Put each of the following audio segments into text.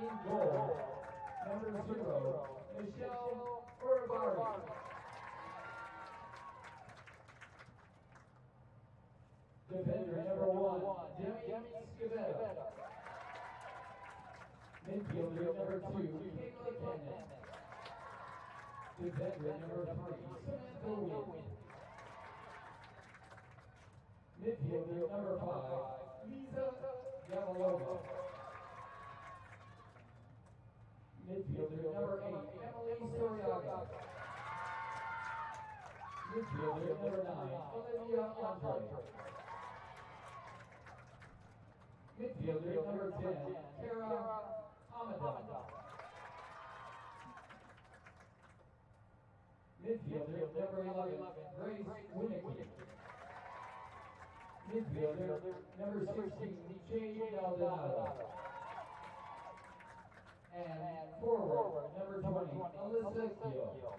In goal, number 0, Michelle Orabari. Defender number 1, Demi Scavetta. Midfielder number 2, Kayla Cannon. Defender number 3, Samantha Wynn. Midfielder number 5, Lisa Yamalova. Midfielder number 8, Emily Soriaga. Midfielder number 9, Olivia Andre. Midfielder number 10, Kara Hamadan. Midfielder number 11, Grace Winnicky. Midfielder number 16, Jade Maldonado. And forward number 20, Alyssa Gill.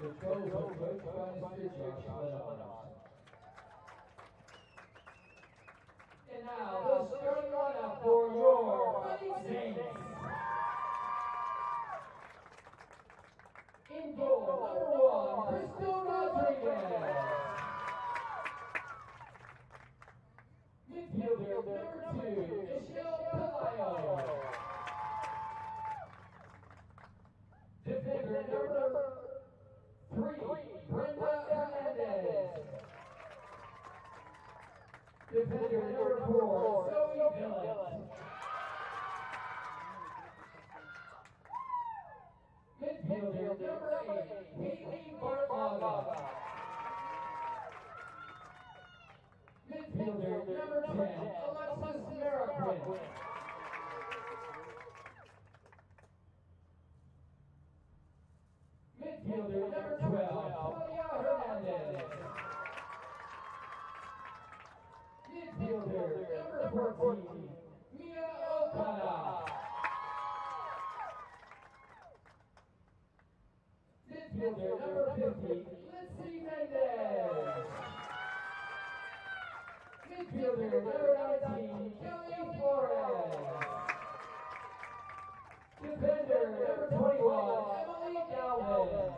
The Trolls are coached by Mr. Josh Leonard. And now, the starting lineup for your Fighting Saints. In goal, number 1, Crystal Rodriguez. Midfielder number 2, Michelle Pelayo. Defender number 3, Brenda Hernandez. Defender number 4, Zoe Dillon. Midfielder number 8, Haley Bartlaga. Midfielder number 10, Alexis Merriquin. Midfielder number 12, Claudia Hernandez. Midfielder number 14, Mia Okada. Midfielder number 50, Lindsay Mendez. Midfielder number 19, Kelly Flores. Defender number 21, Emily Galvin.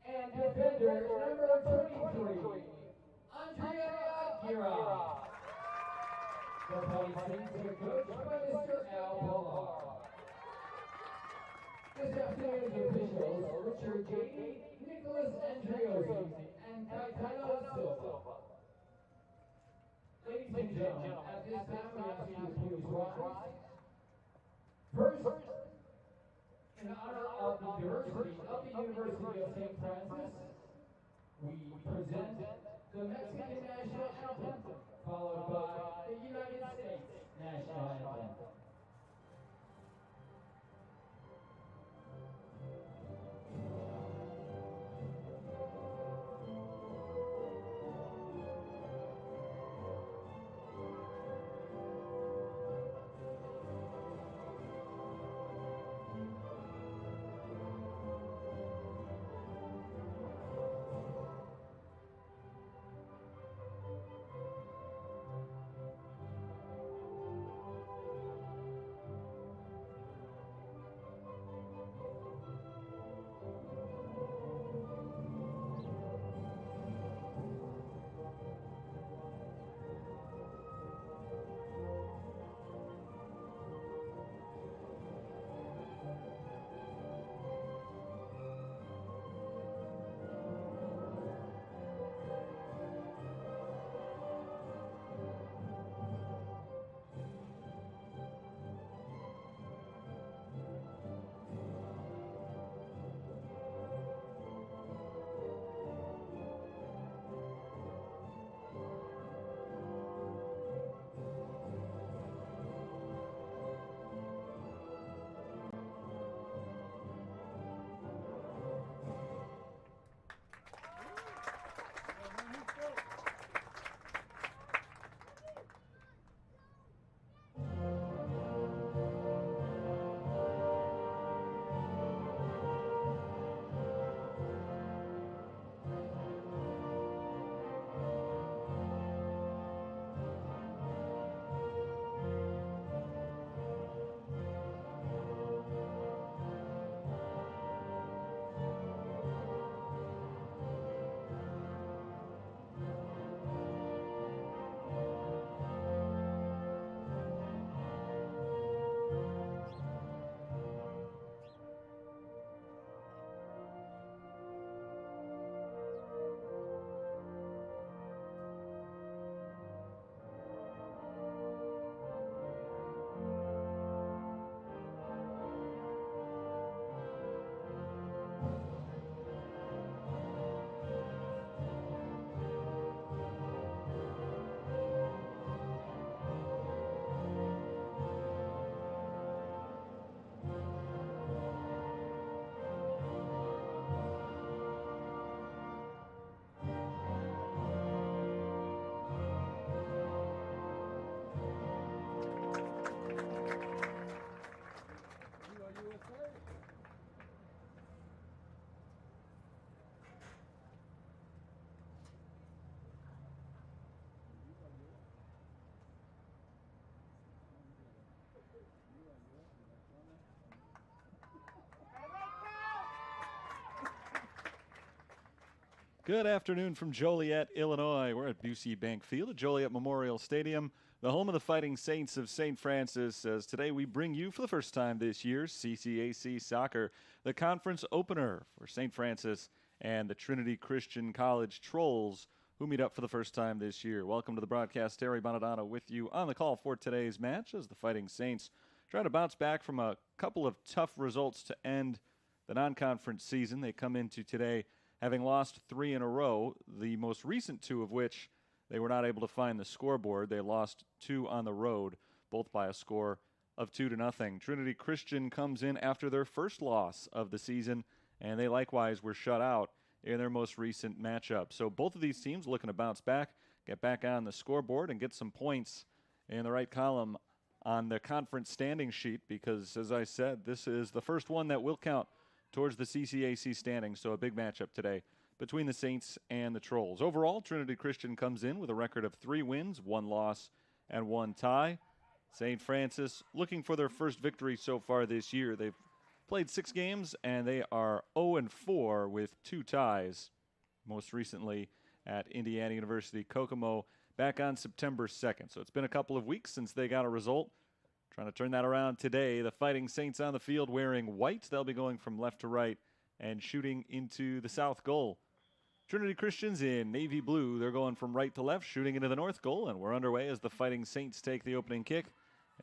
And defender number 23, Andrea Aguirre. The Fighting Saints are coached by Mr. Al Pillar. This afternoon's officials, Richard J. Nicholas Andriozzi, and Caetano Silva. Ladies and gentlemen, at this time we ask you to please rise. First, in honor of the diversity of the University of St. Francis, we present the Mexican National Anthem, followed by the United States National Anthem. Good afternoon from Joliet, Illinois. We're at Busey Bank Field at Joliet Memorial Stadium, the home of the Fighting Saints of St. Francis. As today we bring you for the first time this year, CCAC Soccer, the conference opener for St. Francis and the Trinity Christian College Trolls, who meet up for the first time this year. Welcome to the broadcast. Terry Bonadonna with you on the call for today's match as the Fighting Saints try to bounce back from a couple of tough results to end the non-conference season. They come into today having lost 3 in a row, the most recent 2 of which they were not able to find the scoreboard. They lost 2 on the road, both by a score of 2-0. Trinity Christian comes in after their first loss of the season, and they likewise were shut out in their most recent matchup. So both of these teams looking to bounce back, get back on the scoreboard, and get some points in the right column on the conference standing sheet because, as I said, this is the first one that will count towards the CCAC standings, so a big matchup today between the Saints and the Trolls. Overall, Trinity Christian comes in with a record of 3 wins, 1 loss, and 1 tie. St. Francis looking for their first victory so far this year. They've played 6 games, and they are 0-4 with 2 ties, most recently at Indiana University Kokomo back on September 2nd. So it's been a couple of weeks since they got a result. Trying to turn that around today. The Fighting Saints on the field wearing white. They'll be going from left to right and shooting into the south goal. Trinity Christians in navy blue. They're going from right to left, shooting into the north goal, and we're underway as the Fighting Saints take the opening kick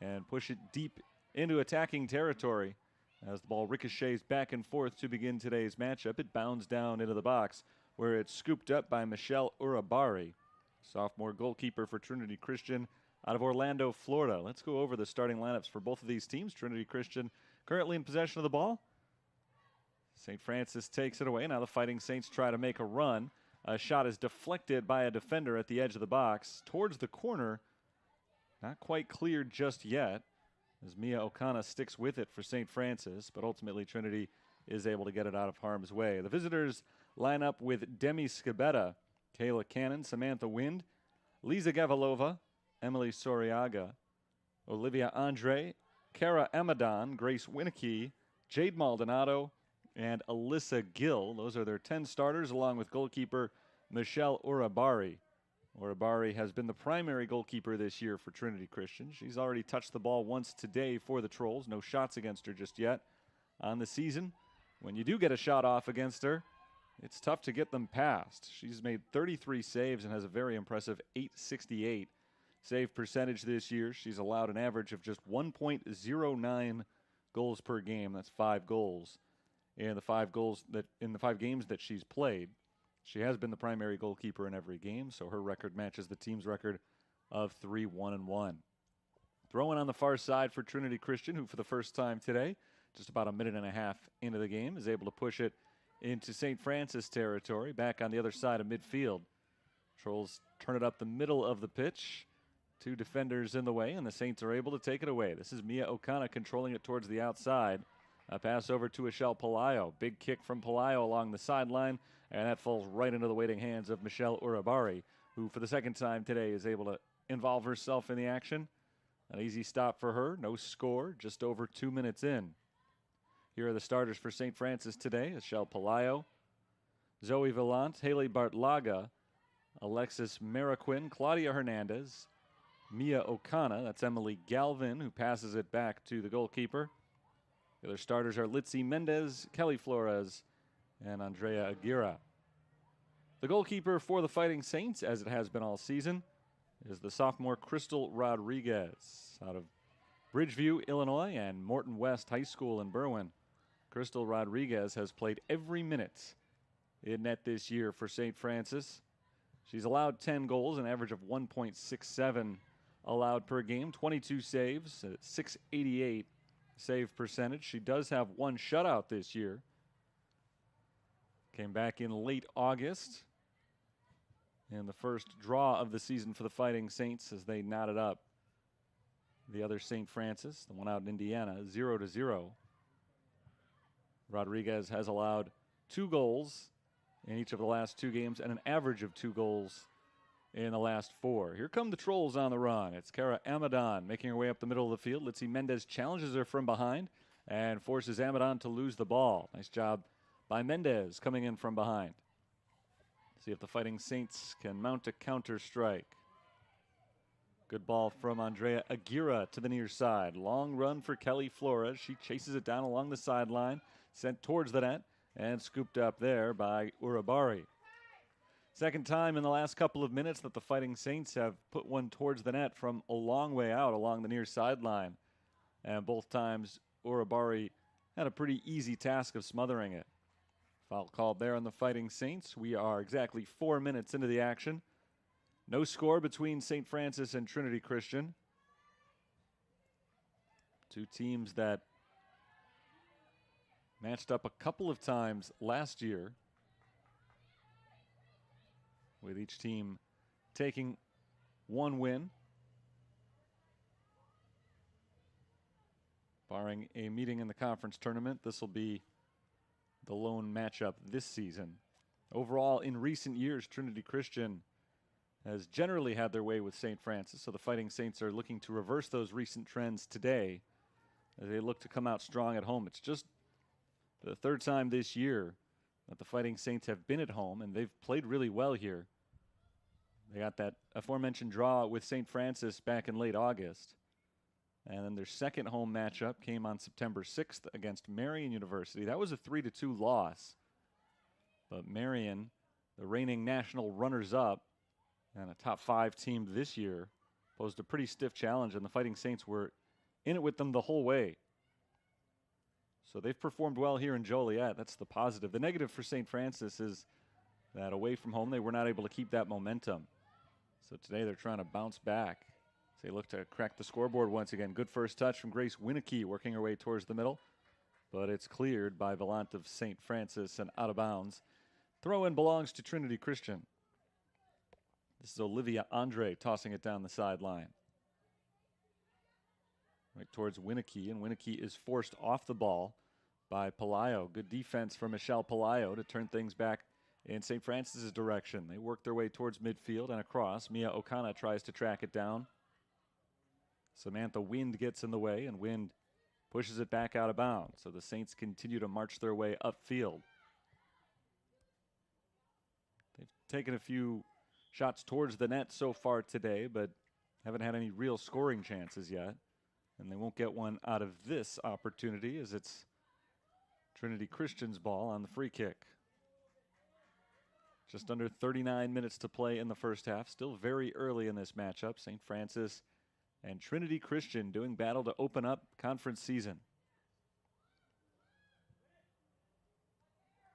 and push it deep into attacking territory. As the ball ricochets back and forth to begin today's matchup, it bounds down into the box where it's scooped up by Michelle Urabari, sophomore goalkeeper for Trinity Christian out of Orlando, Florida. Let's go over the starting lineups for both of these teams. Trinity Christian currently in possession of the ball. St. Francis takes it away. Now the Fighting Saints try to make a run. A shot is deflected by a defender at the edge of the box towards the corner. Not quite cleared just yet as Mia Okana sticks with it for St. Francis, but ultimately Trinity is able to get it out of harm's way. The visitors line up with Demi Scabetta, Kayla Cannon, Samantha Wind, Lisa Gavalova, Emily Soriaga, Olivia Andre, Kara Amadon, Grace Winnicky, Jade Maldonado, and Alyssa Gill. Those are their 10 starters, along with goalkeeper Michelle Urabari. Urabari has been the primary goalkeeper this year for Trinity Christian. She's already touched the ball once today for the Trolls. No shots against her just yet on the season. When you do get a shot off against her, it's tough to get them past. She's made 33 saves and has a very impressive .868 save percentage this year. She's allowed an average of just 1.09 goals per game. That's 5 goals in the 5 games that she's played. She has been the primary goalkeeper in every game, so her record matches the team's record of 3-1-1. Throwing on the far side for Trinity Christian, who for the first time today, just about a minute and a half into the game, is able to push it into St. Francis territory, back on the other side of midfield. Trolls turn it up the middle of the pitch. 2 defenders in the way, and the Saints are able to take it away. This is Mia Okana controlling it towards the outside. A pass over to Michelle Palayo. Big kick from Palayo along the sideline, and that falls right into the waiting hands of Michelle Urabari, who for the second time today is able to involve herself in the action. An easy stop for her. No score, just over 2 minutes in. Here are the starters for St. Francis today. Michelle Palayo, Zoe Villant, Haley Bartlaga, Alexis Mariquin, Claudia Hernandez, Mia Okana, that's Emily Galvin, who passes it back to the goalkeeper. The other starters are Litzy Mendez, Kelly Flores, and Andrea Aguirre. The goalkeeper for the Fighting Saints, as it has been all season, is the sophomore Crystal Rodriguez out of Bridgeview, Illinois, and Morton West High School in Berwyn. Crystal Rodriguez has played every minute in net this year for St. Francis. She's allowed 10 goals, an average of 1.67 allowed per game, 22 saves, 688 save percentage. She does have 1 shutout this year. Came back in late August in the first draw of the season for the Fighting Saints as they knotted up the other St. Francis, the one out in Indiana, 0-0. Rodriguez has allowed 2 goals in each of the last 2 games and an average of 2 goals in the last 4. Here come the Trolls on the run. It's Kara Amadon making her way up the middle of the field. Litzy Mendez challenges her from behind and forces Amadon to lose the ball. Nice job by Mendez coming in from behind. See if the Fighting Saints can mount a counter strike. Good ball from Andrea Aguirre to the near side. Long run for Kelly Flores. She chases it down along the sideline, sent towards the net, and scooped up there by Urabari. Second time in the last couple of minutes that the Fighting Saints have put one towards the net from a long way out along the near sideline. And both times, Urabari had a pretty easy task of smothering it. Foul called there on the Fighting Saints. We are exactly 4 minutes into the action. No score between St. Francis and Trinity Christian. Two teams that matched up a couple of times last year, with each team taking one win, barring a meeting in the conference tournament. This will be the lone matchup this season. Overall, in recent years, Trinity Christian has generally had their way with St. Francis, so the Fighting Saints are looking to reverse those recent trends today as they look to come out strong at home. It's just the third time this year that the Fighting Saints have been at home, and they've played really well here. They got that aforementioned draw with St. Francis back in late August, and then their second home matchup came on September 6th against Marian University. That was a 3-2 loss, but Marian, the reigning national runners-up, and a top 5 team this year, posed a pretty stiff challenge, and the Fighting Saints were in it with them the whole way. So they've performed well here in Joliet. That's the positive. The negative for St. Francis is that away from home, they were not able to keep that momentum. So today they're trying to bounce back. They look to crack the scoreboard once again. Good first touch from Grace Winicky, working her way towards the middle, but it's cleared by Volant of St. Francis and out of bounds. Throw-in belongs to Trinity Christian. This is Olivia Andre tossing it down the sideline. Right towards Winicky, and Winicky is forced off the ball by Pelayo. Good defense from Michelle Pelayo to turn things back in St. Francis's direction. They work their way towards midfield and across. Mia Okana tries to track it down. Samantha Wind gets in the way, and Wind pushes it back out of bounds. So the Saints continue to march their way upfield. They've taken a few shots towards the net so far today, but haven't had any real scoring chances yet. And they won't get one out of this opportunity, as it's Trinity Christian's ball on the free kick. Just under 39 minutes to play in the first half. Still very early in this matchup. St. Francis and Trinity Christian doing battle to open up conference season.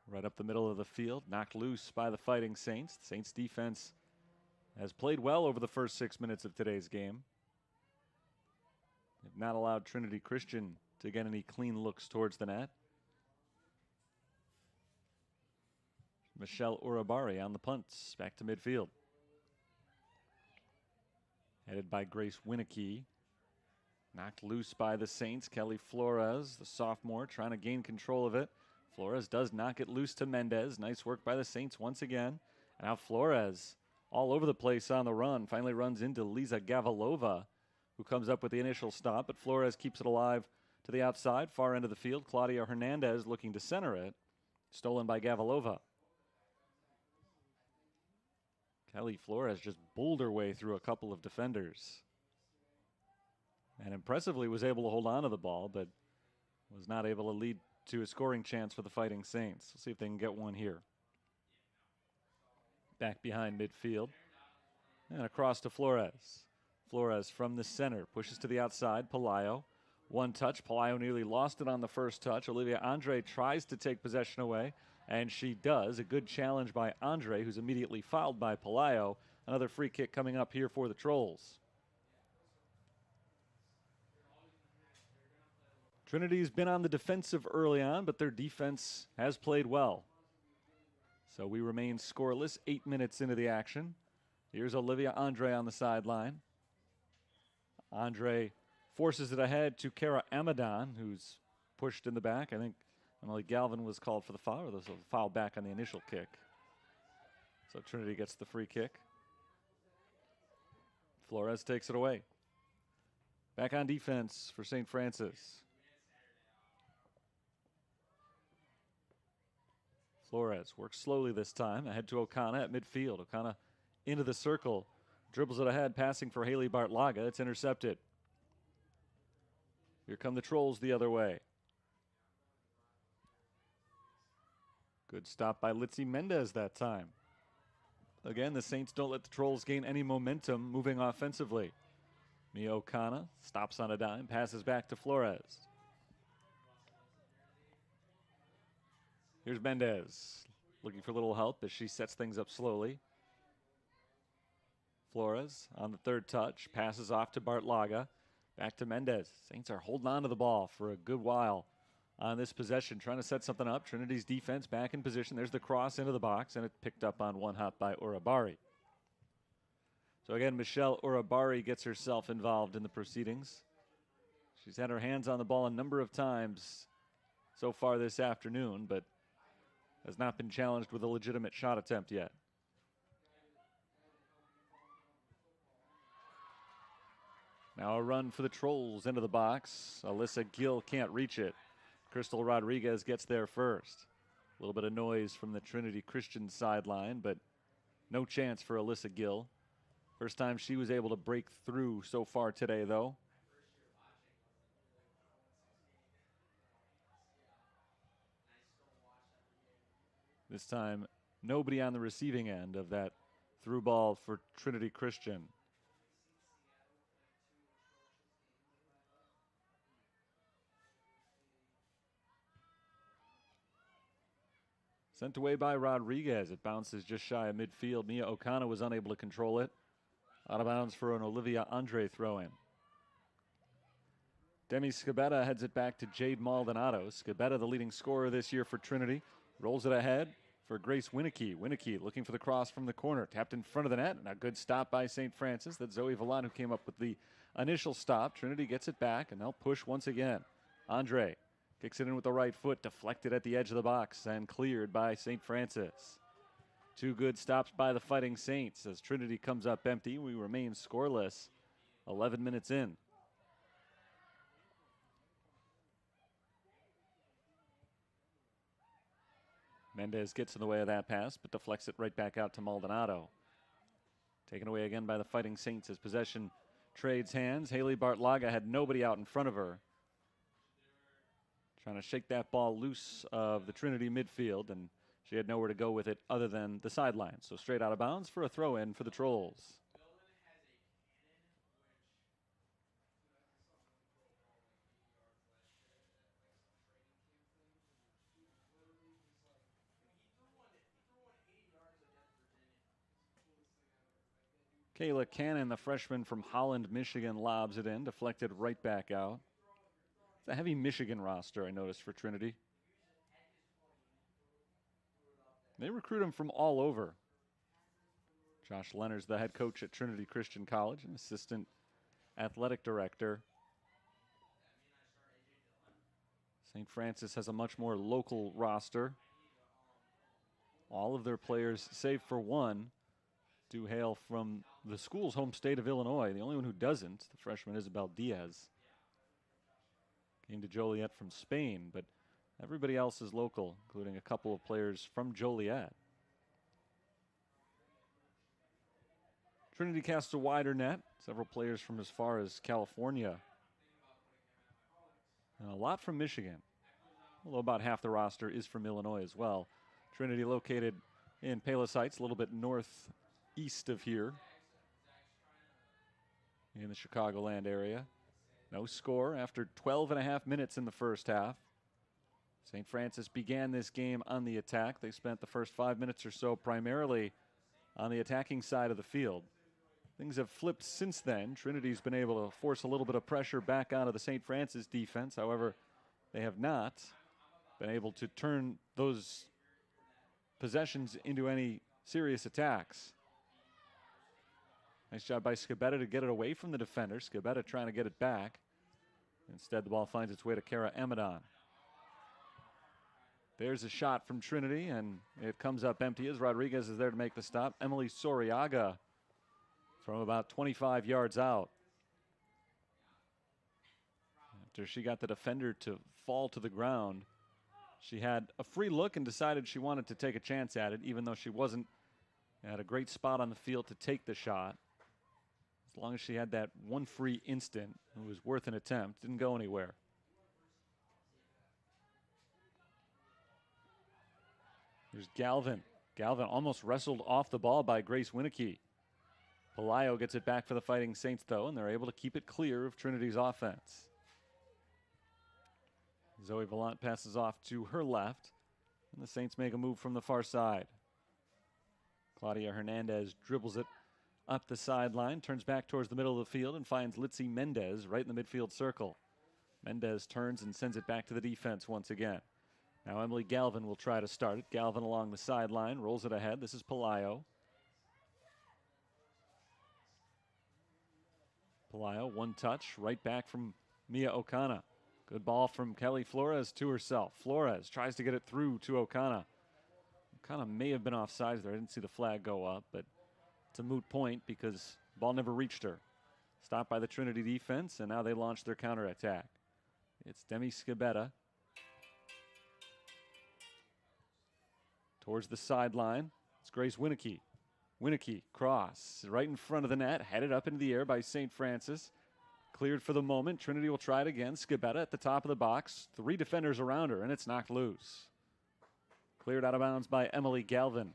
Right up the middle of the field, knocked loose by the Fighting Saints. The Saints defense has played well over the first 6 minutes of today's game. They've not allowed Trinity Christian to get any clean looks towards the net. Michelle Urabari on the punts, back to midfield. Headed by Grace Winicky. Knocked loose by the Saints. Kelly Flores, the sophomore, trying to gain control of it. Flores does knock it loose to Mendez. Nice work by the Saints once again. And now Flores all over the place on the run. Finally runs into Lisa Gavalova, who comes up with the initial stop, but Flores keeps it alive to the outside, far end of the field. Claudia Hernandez looking to center it. Stolen by Gavalova. Kelly Flores just bowled her way through a couple of defenders, and impressively was able to hold on to the ball, but was not able to lead to a scoring chance for the Fighting Saints. We'll see if they can get one here. Back behind midfield, and across to Flores. Flores from the center, pushes to the outside. Pelayo, one touch. Pelayo nearly lost it on the first touch. Olivia Andre tries to take possession away, and she does. A good challenge by Andre, who's immediately fouled by Pelayo. Another free kick coming up here for the Trolls. Trinity's been on the defensive early on, but their defense has played well. So we remain scoreless 8 minutes into the action. Here's Olivia Andre on the sideline. Andre forces it ahead to Kara Amadon, who's pushed in the back. I think Emily Galvin was called for the foul, or there's a foul back on the initial kick. So Trinity gets the free kick. Flores takes it away. Back on defense for St. Francis. Flores works slowly this time, ahead to O'Connor at midfield. O'Connor into the circle, dribbles it ahead, passing for Haley Bartlaga. It's intercepted. Here come the Trolls the other way. Good stop by Litzy Mendez that time. Again, the Saints don't let the Trolls gain any momentum moving offensively. Mia O'Connor stops on a dime, passes back to Flores. Here's Mendez, looking for a little help as she sets things up slowly. Flores on the third touch, passes off to Bartlaga. Back to Mendez. Saints are holding on to the ball for a good while on this possession, trying to set something up. Trinity's defense back in position. There's the cross into the box, and it picked up on one hop by Urabari. So again, Michelle Urabari gets herself involved in the proceedings. She's had her hands on the ball a number of times so far this afternoon, but has not been challenged with a legitimate shot attempt yet. Now a run for the Trolls into the box. Alyssa Gill can't reach it. Crystal Rodriguez gets there first. A little bit of noise from the Trinity Christian sideline, but no chance for Alyssa Gill. First time she was able to break through so far today, though. This time, nobody on the receiving end of that through ball for Trinity Christian. Sent away by Rodriguez. It bounces just shy of midfield. Mia O'Connor was unable to control it. Out of bounds for an Olivia Andre throw-in. Demi Scabetta heads it back to Jade Maldonado. Scabetta, the leading scorer this year for Trinity, rolls it ahead for Grace Winicky. Winicky looking for the cross from the corner. Tapped in front of the net, and a good stop by St. Francis. That's Zoe Villan who came up with the initial stop. Trinity gets it back, and they'll push once again. Andre kicks it in with the right foot, deflected at the edge of the box, and cleared by St. Francis. Two good stops by the Fighting Saints as Trinity comes up empty. We remain scoreless 11 minutes in. Mendez gets in the way of that pass, but deflects it right back out to Maldonado. Taken away again by the Fighting Saints as possession trades hands. Haley Bartlaga had nobody out in front of her. Trying to shake that ball loose of the Trinity midfield, and she had nowhere to go with it other than the sideline. So straight out of bounds for a throw-in for the Trolls. Kayla Cannon, the freshman from Holland, Michigan, lobs it in, deflected right back out. It's a heavy Michigan roster, I noticed, for Trinity. They recruit them from all over. Josh Leonard's the head coach at Trinity Christian College, an assistant athletic director. St. Francis has a much more local roster. All of their players, save for one, do hail from the school's home state of Illinois. The only one who doesn't, the freshman Isabel Diaz, came to Joliet from Spain, but everybody else is local, including a couple of players from Joliet. Trinity casts a wider net, several players from as far as California, and a lot from Michigan, although about half the roster is from Illinois as well. Trinity located in Palos Heights, a little bit northeast of here in the Chicagoland area. No score after 12 and a half minutes in the first half. St. Francis began this game on the attack. They spent the first 5 minutes or so primarily on the attacking side of the field. Things have flipped since then. Trinity's been able to force a little bit of pressure back onto the St. Francis defense. However, they have not been able to turn those possessions into any serious attacks. Nice job by Scabetta to get it away from the defender. Scabetta trying to get it back. Instead, the ball finds its way to Kara Amadon. There's a shot from Trinity, and it comes up empty as Rodriguez is there to make the stop. Emily Soriaga from about 25 yards out. After she got the defender to fall to the ground, She had a free look and decided she wanted to take a chance at it, even though she wasn't at a great spot on the field to take the shot. As long as she had that one free instant, it was worth an attempt. Didn't go anywhere. Here's Galvin. Galvin almost wrestled off the ball by Grace Winicky. Pelayo gets it back for the Fighting Saints, though, and they're able to keep it clear of Trinity's offense. Zoe Vallant passes off to her left, and the Saints make a move from the far side. Claudia Hernandez dribbles it up the sideline, turns back towards the middle of the field, and finds Litzy Mendez right in the midfield circle. Mendez turns and sends it back to the defense once again. Now Emily Galvin will try to start it. Galvin along the sideline, rolls it ahead. This is Pelayo. Pelayo, one touch, right back from Mia Okana. Good ball from Kelly Flores to herself. Flores tries to get it through to Okana. Okana may have been offsides there. I didn't see the flag go up, but it's a moot point because the ball never reached her. Stopped by the Trinity defense, and now they launch their counterattack. It's Demi Scabetta towards the sideline. It's Grace Winicky. Winicky, cross, right in front of the net, headed up into the air by St. Francis. Cleared for the moment. Trinity will try it again. Scabetta at the top of the box. 3 defenders around her, and it's knocked loose. Cleared out of bounds by Emily Galvin.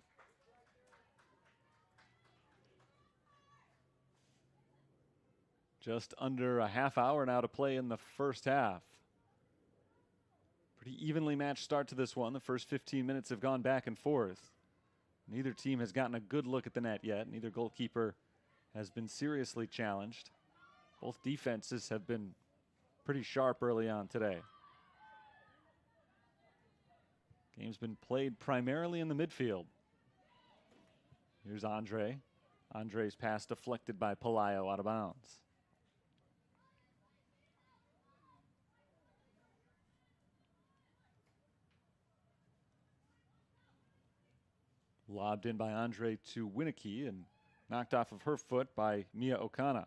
Just under a half hour now to play in the first half. Pretty evenly matched start to this one. The first 15 minutes have gone back and forth. Neither team has gotten a good look at the net yet. Neither goalkeeper has been seriously challenged. Both defenses have been pretty sharp early on today. Game's been played primarily in the midfield. Here's Andre. Andre's pass deflected by Pelayo out of bounds. Lobbed in by Andre to Winicky and knocked off of her foot by Mia Okana.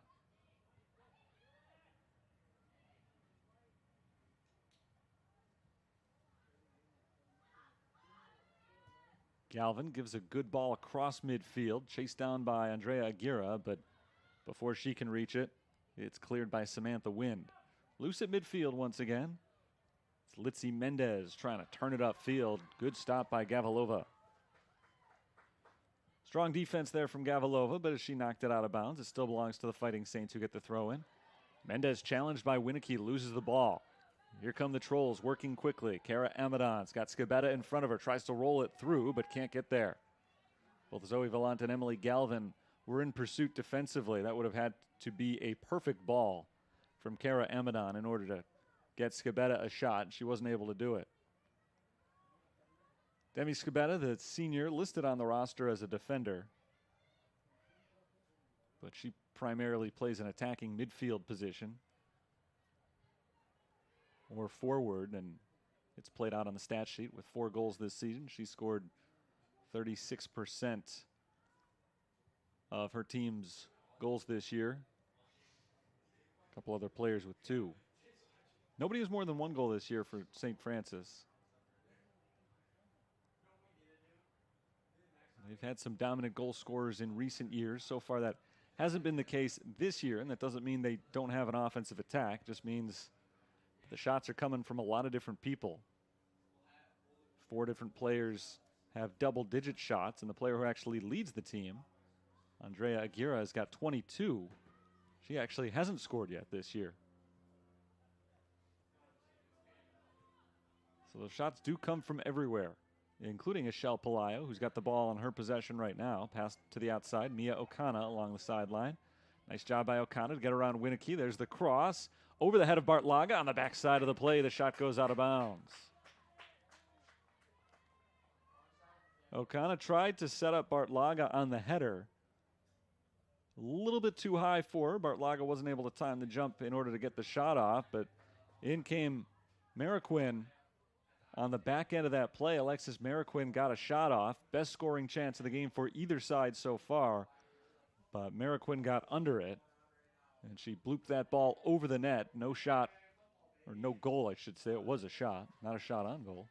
Galvin gives a good ball across midfield, chased down by Andrea Aguirre, but before she can reach it, it's cleared by Samantha Wind. Loose at midfield once again. It's Litzy Mendez trying to turn it upfield. Good stop by Gavilova. Strong defense there from Gavilova, but as she knocked it out of bounds, it still belongs to the Fighting Saints who get the throw in. Mendez challenged by Winicky, loses the ball. Here come the Trolls working quickly. Cara Amadon's got Scabetta in front of her, tries to roll it through, but can't get there. Both Zoe Vallant and Emily Galvin were in pursuit defensively. That would have had to be a perfect ball from Cara Amadon in order to get Scabetta a shot. She wasn't able to do it. Demi Scabetta, the senior, listed on the roster as a defender, but she primarily plays an attacking midfield position or forward, and it's played out on the stat sheet with 4 goals this season. She scored 36% of her team's goals this year. A couple other players with 2. Nobody has more than 1 goal this year for St. Francis. They've had some dominant goal scorers in recent years. So far, that hasn't been the case this year, and that doesn't mean they don't have an offensive attack. It just means the shots are coming from a lot of different people. 4 different players have double-digit shots, and the player who actually leads the team, Andrea Aguirre, has got 22. She actually hasn't scored yet this year. So the shots do come from everywhere, including Michelle Pelayo, who's got the ball in her possession right now. Pass to the outside. Mia Okana along the sideline. Nice job by Okana to get around Winicky. There's the cross. Over the head of Bartlaga on the backside of the play. The shot goes out of bounds. Okana tried to set up Bartlaga on the header. A little bit too high for her. Bartlaga wasn't able to time the jump in order to get the shot off, but in came Mariquin. On the back end of that play, Alexis Mariquin got a shot off. Best scoring chance of the game for either side so far. But Mariquin got under it, and she blooped that ball over the net. No shot, or no goal, I should say. It was a shot, not a shot on goal.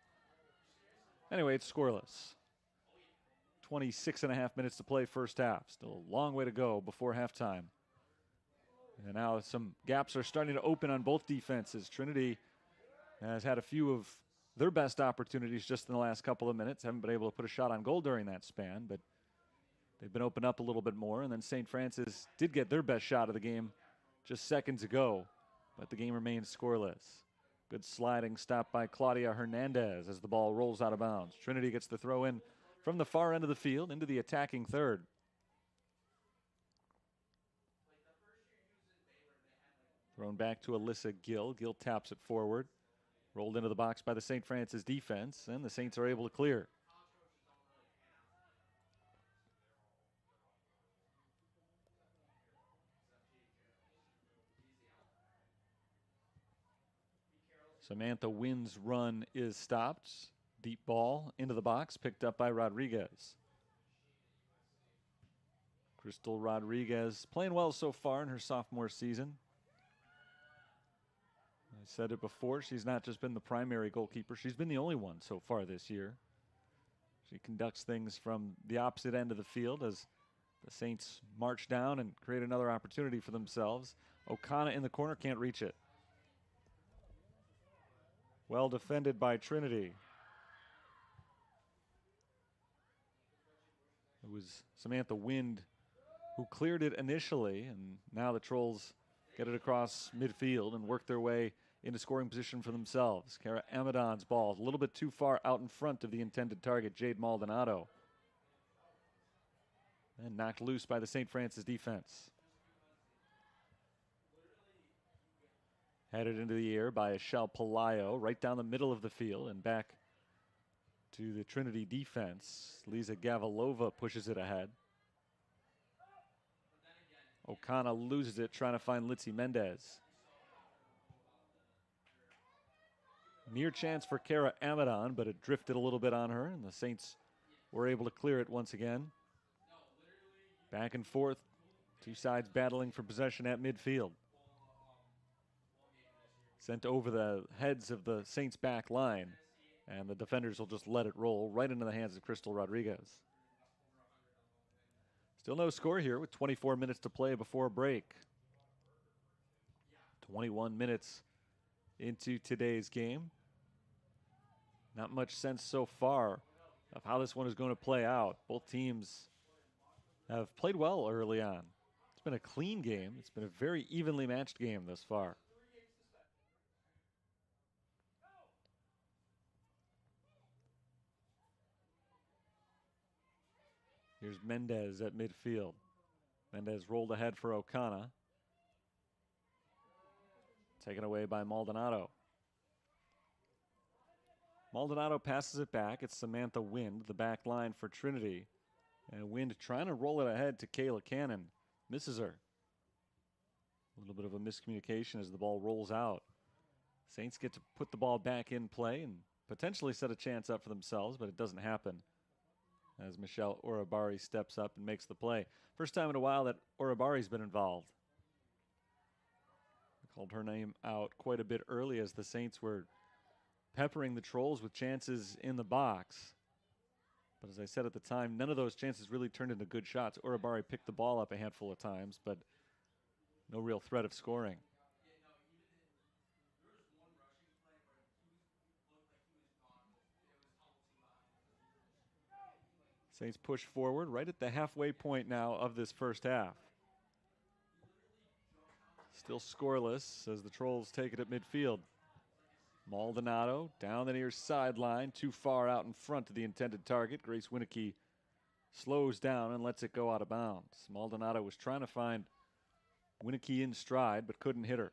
Anyway, it's scoreless. 26.5 minutes to play first half. Still a long way to go before halftime. And now some gaps are starting to open on both defenses. Trinity has had a few of their best opportunities just in the last couple of minutes. Haven't been able to put a shot on goal during that span, but they've been opened up a little bit more. And then St. Francis did get their best shot of the game just seconds ago, but the game remains scoreless. Good sliding stop by Claudia Hernandez as the ball rolls out of bounds. Trinity gets the throw in from the far end of the field into the attacking third. Thrown back to Alyssa Gill. Gill taps it forward. Rolled into the box by the St. Francis defense, and the Saints are able to clear. Samantha Wynn's run is stopped. Deep ball into the box, picked up by Rodriguez. Crystal Rodriguez playing well so far in her sophomore season. I said it before, she's not just been the primary goalkeeper, she's been the only one so far this year. She conducts things from the opposite end of the field as the Saints march down and create another opportunity for themselves. O'Connor in the corner, can't reach it. Well defended by Trinity. It was Samantha Wind who cleared it initially, and now the Trolls get it across midfield and work their way into scoring position for themselves. Cara Amadon's ball a little bit too far out in front of the intended target, Jade Maldonado. And knocked loose by the St. Francis defense. Headed into the air by Michelle Pelayo, right down the middle of the field and back to the Trinity defense. Lisa Gavalova pushes it ahead. O'Connor loses it, trying to find Litzy Mendez. Near chance for Cara Amadon, but it drifted a little bit on her, and the Saints were able to clear it once again. Back and forth, two sides battling for possession at midfield. Sent over the heads of the Saints back line, and the defenders will just let it roll right into the hands of Crystal Rodriguez. Still no score here with 24 minutes to play before a break. 21 minutes into today's game. Not much sense so far of how this one is going to play out. Both teams have played well early on. It's been a clean game. It's been a very evenly matched game thus far. Here's Mendez at midfield. Mendez rolled ahead for O'Connor. Taken away by Maldonado. Maldonado passes it back. It's Samantha Wind, the back line for Trinity. And Wind trying to roll it ahead to Kayla Cannon. Misses her. A little bit of a miscommunication as the ball rolls out. Saints get to put the ball back in play and potentially set a chance up for themselves, but it doesn't happen as Michelle Orabari steps up and makes the play. First time in a while that Orabari's been involved. I called her name out quite a bit early as the Saints were peppering the Trolls with chances in the box. But as I said at the time, none of those chances really turned into good shots. Orabari picked the ball up a handful of times, but no real threat of scoring. Saints push forward right at the halfway point now of this first half. Still scoreless as the Trolls take it at midfield. Maldonado down the near sideline, too far out in front of the intended target. Grace Winicky slows down and lets it go out of bounds. Maldonado was trying to find Winicky in stride but couldn't hit her.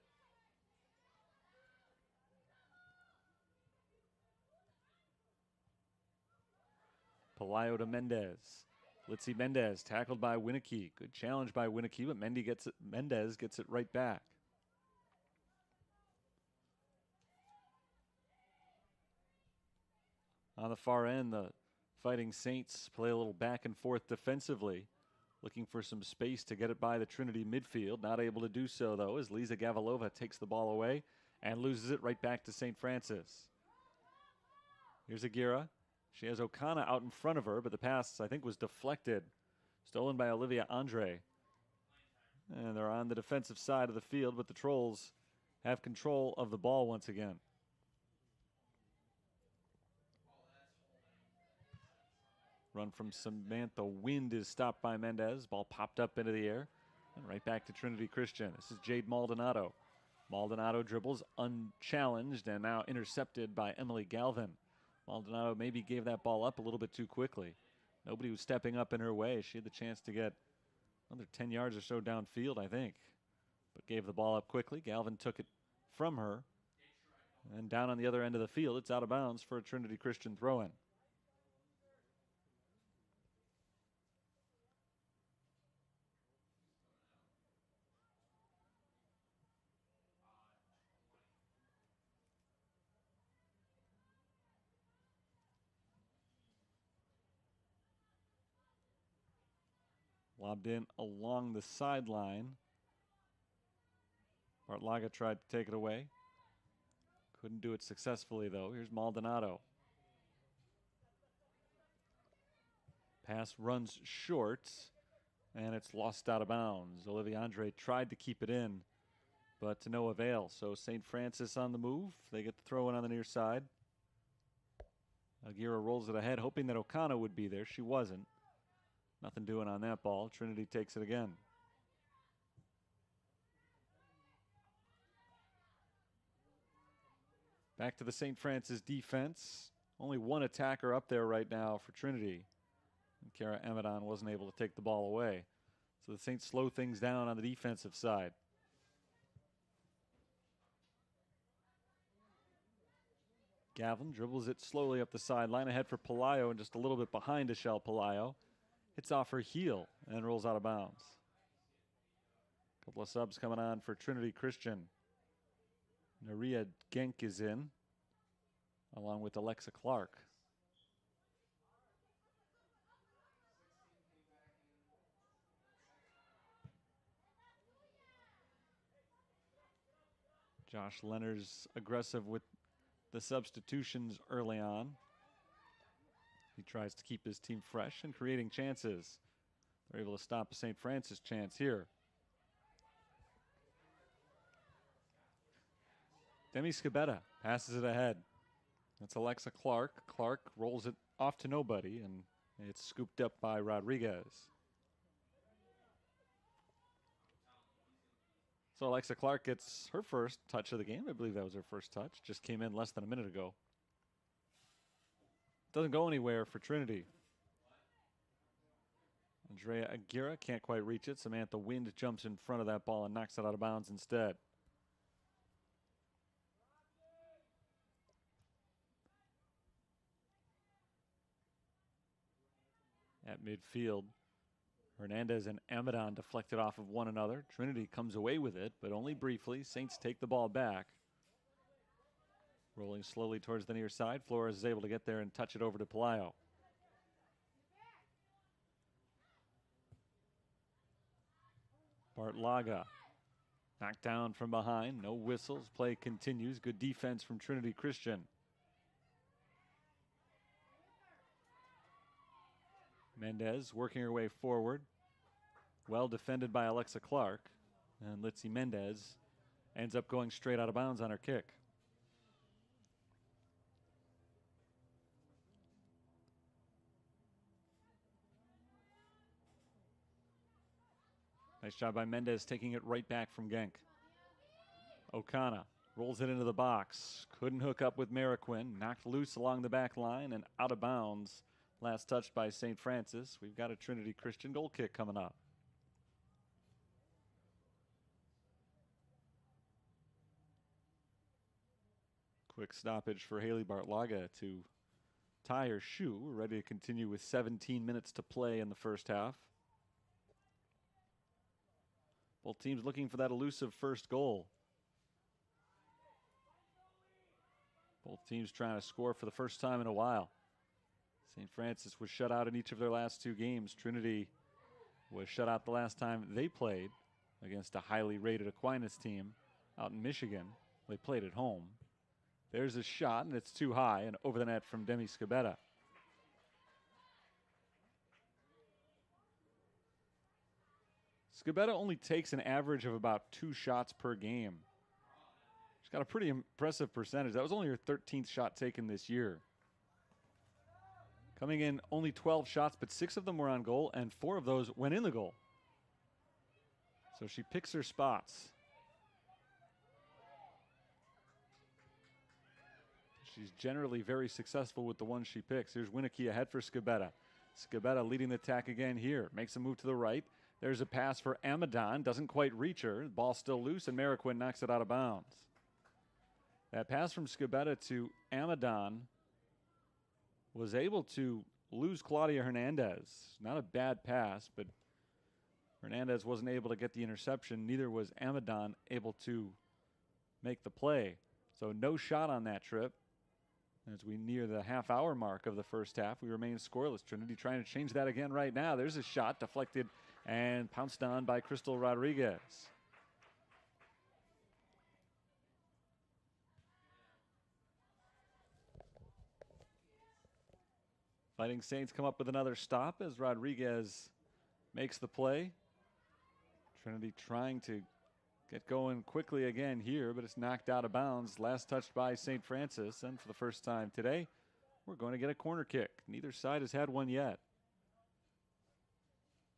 Pelayo to Mendez. Litzy Mendez tackled by Winicky. Good challenge by Winicky, but Mendez gets it right back. On the far end, the Fighting Saints play a little back and forth defensively, looking for some space to get it by the Trinity midfield. Not able to do so, though, as Lisa Gavalova takes the ball away and loses it right back to St. Francis. Here's Aguirre. She has O'Connor out in front of her, but the pass, I think, was deflected. Stolen by Olivia Andre. And they're on the defensive side of the field, but the Trolls have control of the ball once again. Run from Samantha Wind is stopped by Mendez. Ball popped up into the air. And right back to Trinity Christian. This is Jade Maldonado. Maldonado dribbles unchallenged and now intercepted by Emily Galvin. Maldonado maybe gave that ball up a little bit too quickly. Nobody was stepping up in her way. She had the chance to get another 10 yards or so downfield, I think. But gave the ball up quickly. Galvin took it from her. And down on the other end of the field, it's out of bounds for a Trinity Christian throw-in. Lobbed in along the sideline. Bartlaga tried to take it away. Couldn't do it successfully, though. Here's Maldonado. Pass runs short, and it's lost out of bounds. Olivia Andre tried to keep it in, but to no avail. So St. Francis on the move. They get the throw in on the near side. Aguirre rolls it ahead, hoping that O'Connor would be there. She wasn't. Nothing doing on that ball. Trinity takes it again. Back to the St. Francis defense. Only one attacker up there right now for Trinity. And Kara Amadon wasn't able to take the ball away. So the Saints slow things down on the defensive side. Gavin dribbles it slowly up the sideline, ahead for Pelayo and just a little bit behind Michelle Pelayo. Hits off her heel and rolls out of bounds. A couple of subs coming on for Trinity Christian. Naria Genk is in, along with Alexa Clark. Josh Leonard's aggressive with the substitutions early on. He tries to keep his team fresh and creating chances. They're able to stop a St. Francis chance here. Demi Scabetta passes it ahead. That's Alexa Clark. Clark rolls it off to nobody, and it's scooped up by Rodriguez. So Alexa Clark gets her first touch of the game. I believe that was her first touch. Just came in less than a minute ago. Doesn't go anywhere for Trinity. Andrea Aguirre can't quite reach it. Samantha Wind jumps in front of that ball and knocks it out of bounds instead. At midfield, Hernandez and Amadon deflected off of one another. Trinity comes away with it, but only briefly. Saints take the ball back. Rolling slowly towards the near side. Flores is able to get there and touch it over to Pelayo. Bartlaga knocked down from behind. No whistles. Play continues. Good defense from Trinity Christian. Mendez working her way forward. Well defended by Alexa Clark. And Litzy Mendez ends up going straight out of bounds on her kick. Nice job by Mendez taking it right back from Genk. O'Connor rolls it into the box. Couldn't hook up with Mariquin. Knocked loose along the back line and out of bounds. Last touched by St. Francis. We've got a Trinity Christian goal kick coming up. Quick stoppage for Haley Bartlaga to tie her shoe. We're ready to continue with 17 minutes to play in the first half. Both teams looking for that elusive first goal. Both teams trying to score for the first time in a while. St. Francis was shut out in each of their last two games. Trinity was shut out the last time they played against a highly rated Aquinas team out in Michigan. They played at home. There's a shot, and it's too high and over the net from Demi Scabetta. Skibetta only takes an average of about 2 shots per game. She's got a pretty impressive percentage. That was only her 13th shot taken this year. Coming in only 12 shots, but 6 of them were on goal, and 4 of those went in the goal. So she picks her spots. She's generally very successful with the ones she picks. Here's Winicky ahead for Skibetta. Skibetta leading the attack again here. Makes a move to the right. There's a pass for Amadon. Doesn't quite reach her. The ball's still loose, and Mariquin knocks it out of bounds. That pass from Skibetta to Amadon was able to lose Claudia Hernandez. Not a bad pass, but Hernandez wasn't able to get the interception. Neither was Amadon able to make the play. So no shot on that trip. As we near the half-hour mark of the first half, we remain scoreless. Trinity trying to change that again right now. There's a shot deflected and pounced on by Crystal Rodriguez. Fighting Saints come up with another stop as Rodriguez makes the play. Trinity trying to get going quickly again here, but it's knocked out of bounds. Last touched by St. Francis, and for the first time today, we're going to get a corner kick. Neither side has had one yet.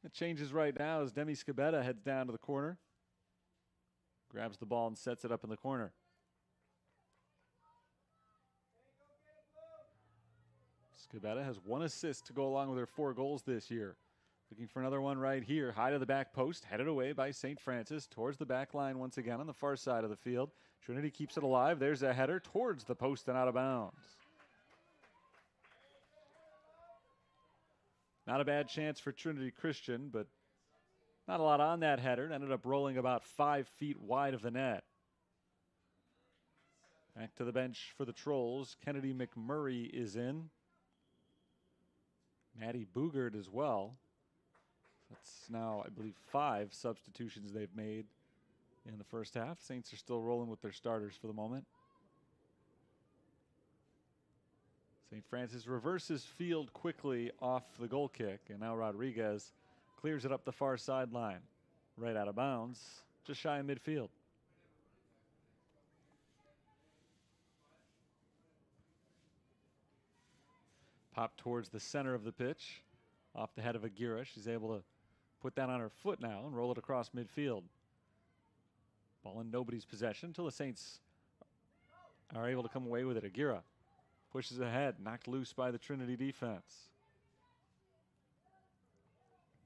It changes right now as Demi Skibetta heads down to the corner. Grabs the ball and sets it up in the corner. Skibetta has 1 assist to go along with her 4 goals this year. Looking for another one right here. High to the back post, headed away by St. Francis towards the back line once again on the far side of the field. Trinity keeps it alive. There's a header towards the post and out of bounds. Not a bad chance for Trinity Christian, but not a lot on that header. It ended up rolling about 5 feet wide of the net. Back to the bench for the Trolls. Kennedy McMurray is in. Maddie Boogert as well. That's now, I believe, 5 substitutions they've made in the first half. Saints are still rolling with their starters for the moment. St. Francis reverses field quickly off the goal kick, and now Rodriguez clears it up the far sideline. Right out of bounds, just shy of midfield. Pop towards the center of the pitch, off the head of Aguirre. She's able to put that on her foot now and roll it across midfield. Ball in nobody's possession until the Saints are able to come away with it. Aguirre pushes ahead, knocked loose by the Trinity defense.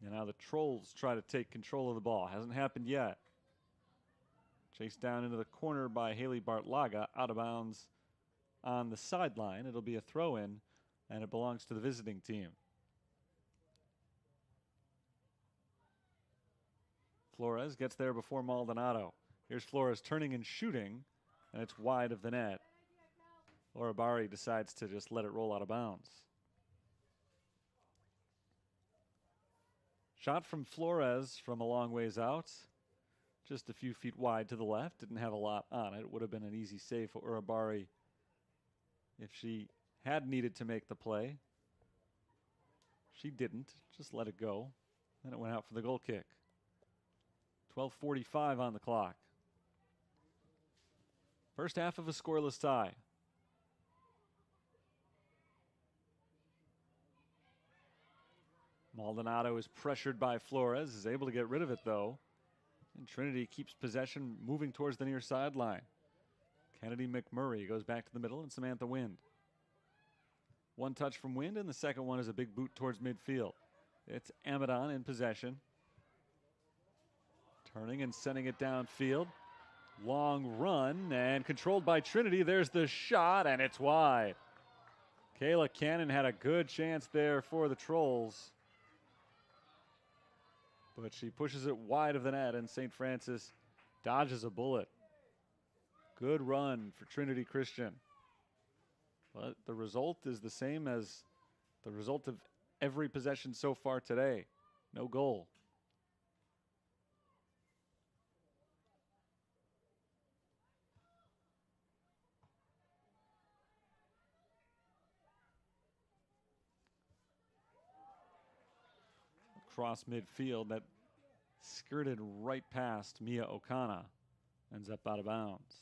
And now the Trolls try to take control of the ball. Hasn't happened yet. Chased down into the corner by Haley Bartlaga, out of bounds on the sideline. It'll be a throw-in, and it belongs to the visiting team. Flores gets there before Maldonado. Here's Flores turning and shooting, and it's wide of the net. Laura Bari decides to just let it roll out of bounds. Shot from Flores from a long ways out. Just a few feet wide to the left. Didn't have a lot on it. It would have been an easy save for Urabari if she had needed to make the play. She didn't. Just let it go. Then it went out for the goal kick. 12:45 on the clock. First half of a scoreless tie. Maldonado is pressured by Flores, is able to get rid of it though. And Trinity keeps possession, moving towards the near sideline. Kennedy McMurray goes back to the middle, and Samantha Wind. One touch from Wind, and the second one is a big boot towards midfield. It's Amadon in possession. Turning and sending it downfield. Long run, and controlled by Trinity. There's the shot, and it's wide. Kayla Cannon had a good chance there for the Trolls, but she pushes it wide of the net, and St. Francis dodges a bullet. Good run for Trinity Christian. But the result is the same as the result of every possession so far today. No goal. Across midfield, that skirted right past Mia Okana. Ends up out of bounds.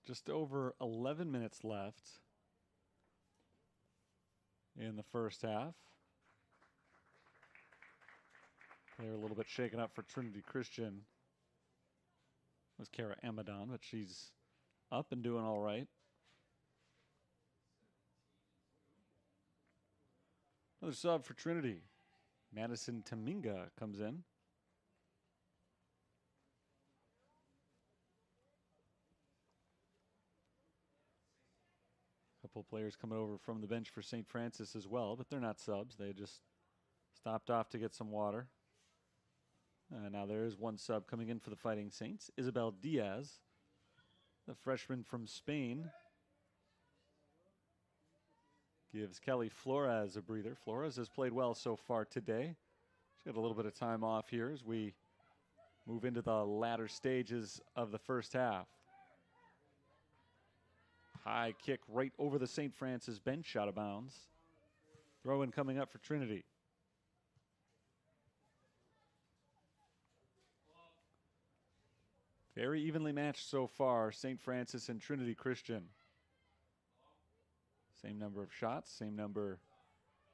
Just over 11 minutes left in the first half. Player a little bit shaken up for Trinity Christian was Kara Amadon, but she's up and doing all right. Another sub for Trinity. Madison Taminga comes in. Couple players coming over from the bench for St. Francis as well, but they're not subs. They just stopped off to get some water. Now there is one sub coming in for the Fighting Saints. Isabel Diaz, the freshman from Spain, gives Kelly Flores a breather. Flores has played well so far today. She had a little bit of time off here as we move into the latter stages of the first half. High kick right over the St. Francis bench, out of bounds. Throw in coming up for Trinity. Very evenly matched so far, St. Francis and Trinity Christian. Same number of shots, same number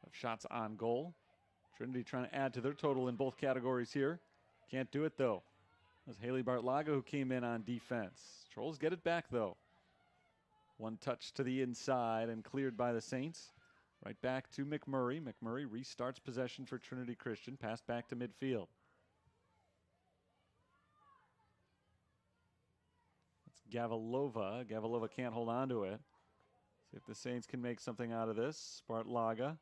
of shots on goal. Trinity trying to add to their total in both categories here. Can't do it though. It was Haley Bartlaga who came in on defense. Trolls get it back though. One touch to the inside and cleared by the Saints. Right back to McMurray. McMurray restarts possession for Trinity Christian. Pass back to midfield. Gavilova. Gavilova can't hold on to it. See if the Saints can make something out of this. Bartlaga.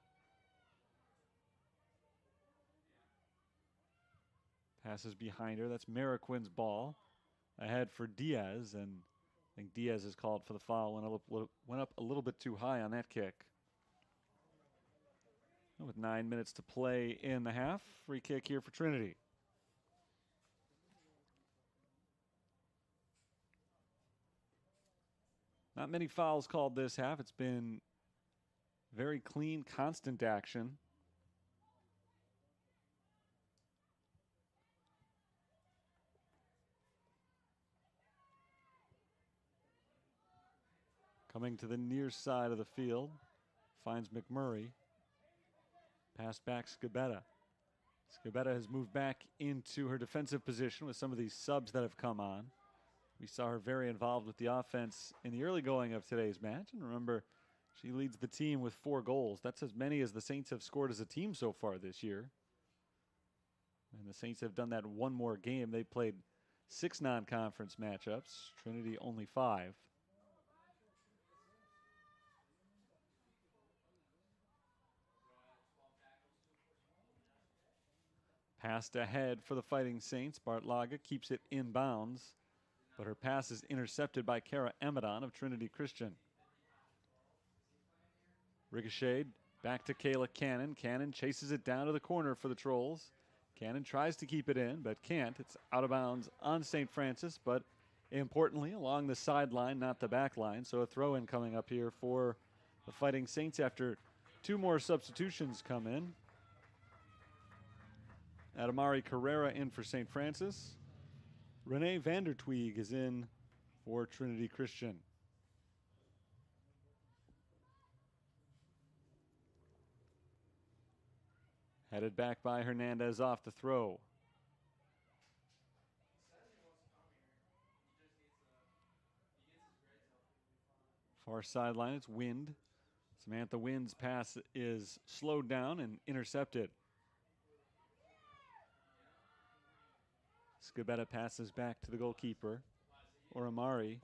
Passes behind her. That's Mariquin's ball. Ahead for Diaz, and I think Diaz is called for the foul. Went up a little bit too high on that kick. With 9 minutes to play in the half, free kick here for Trinity. Not many fouls called this half. It's been very clean, constant action. Coming to the near side of the field, finds McMurray. Pass back Scabetta. Scabetta has moved back into her defensive position with some of these subs that have come on. We saw her very involved with the offense in the early going of today's match. And remember, she leads the team with 4 goals. That's as many as the Saints have scored as a team so far this year. And the Saints have done that one more game. They played 6 non-conference matchups. Trinity only 5. Passed ahead for the Fighting Saints. Bartlaga keeps it inbounds, but her pass is intercepted by Kara Amadon of Trinity Christian. Ricocheted back to Kayla Cannon. Cannon chases it down to the corner for the Trolls. Cannon tries to keep it in, but can't. It's out of bounds on St. Francis, but importantly along the sideline, not the back line. So a throw-in coming up here for the Fighting Saints after 2 more substitutions come in. Adamari Carrera in for St. Francis. Renee Vandertweeg is in for Trinity Christian. Headed back by Hernandez off the throw. Far sideline, it's Wind. Samantha Wind's pass is slowed down and intercepted. Scabetta passes back to the goalkeeper, Oramari.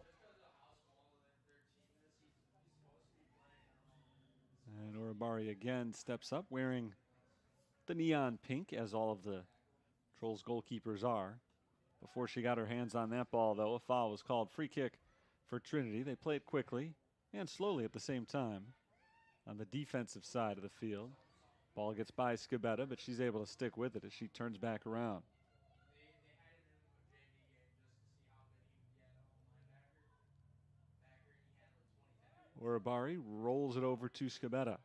And Oramari again steps up, wearing the neon pink, as all of the Trolls goalkeepers are. Before she got her hands on that ball, though, a foul was called. Free kick for Trinity. They play it quickly and slowly at the same time on the defensive side of the field. Ball gets by Scabetta, but she's able to stick with it as she turns back around. Urabari rolls it over to Scabetta.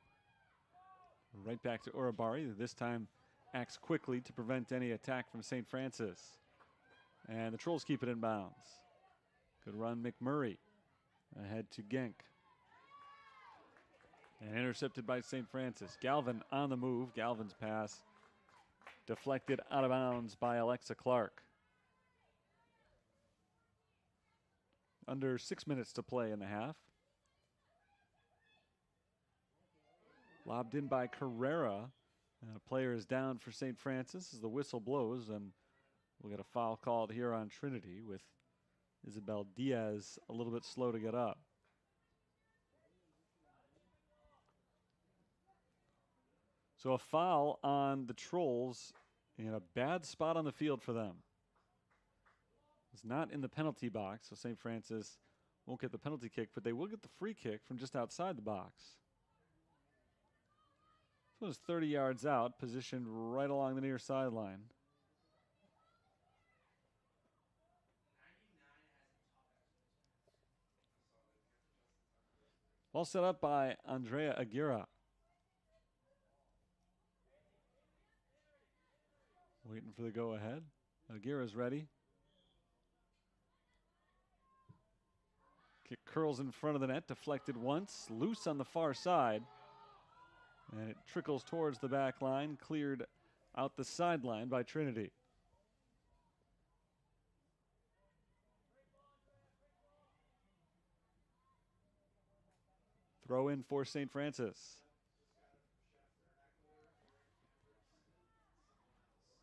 Right back to Urabari. This time acts quickly to prevent any attack from St. Francis. And the Trolls keep it in bounds. Good run, McMurray. Ahead to Genk. And intercepted by St. Francis. Galvin on the move. Galvin's pass deflected out of bounds by Alexa Clark. Under 6 minutes to play in the half. Lobbed in by Carrera. And a player is down for St. Francis as the whistle blows, and we'll get a foul called here on Trinity with Isabel Diaz a little bit slow to get up. So a foul on the Trolls in a bad spot on the field for them. It's not in the penalty box, so St. Francis won't get the penalty kick, but they will get the free kick from just outside the box. This one is 30 yards out, positioned right along the near sideline. Ball set up by Andrea Aguirre. Waiting for the go-ahead. Aguirre's ready. Kick curls in front of the net, deflected once, loose on the far side. And it trickles towards the back line, cleared out the sideline by Trinity. Throw in for St. Francis.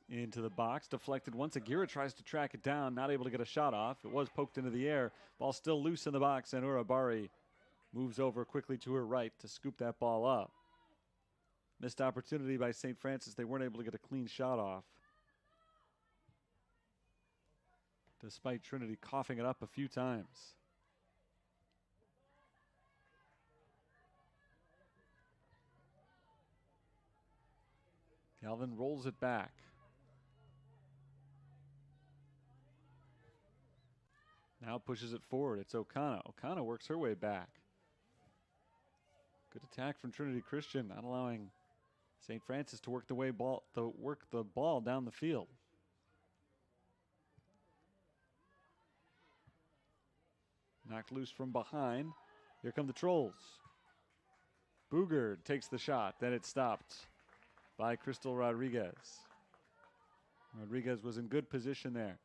Into the box, deflected once. Aguirre tries to track it down, not able to get a shot off. It was poked into the air. Ball still loose in the box, and Urabari moves over quickly to her right to scoop that ball up. Missed opportunity by St. Francis. They weren't able to get a clean shot off, despite Trinity coughing it up a few times. Galvin rolls it back. Now pushes it forward. It's O'Connor. O'Connor works her way back. Good attack from Trinity Christian, not allowing St. Francis to work the ball down the field. Knocked loose from behind. Here come the Trolls. Booger takes the shot. Then it's stopped by Crystal Rodriguez. Rodriguez was in good position there.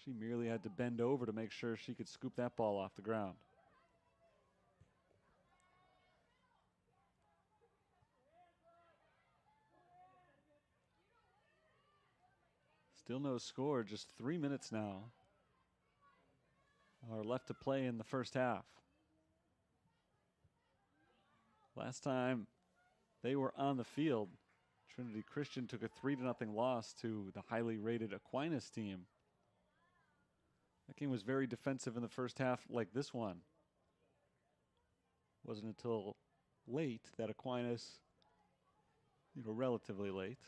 She merely had to bend over to make sure she could scoop that ball off the ground. Still no score, just 3 minutes now are left to play in the first half. Last time they were on the field, Trinity Christian took a 3-0 loss to the highly rated Aquinas team. That game was very defensive in the first half, like this one. Wasn't until late that Aquinas, relatively late,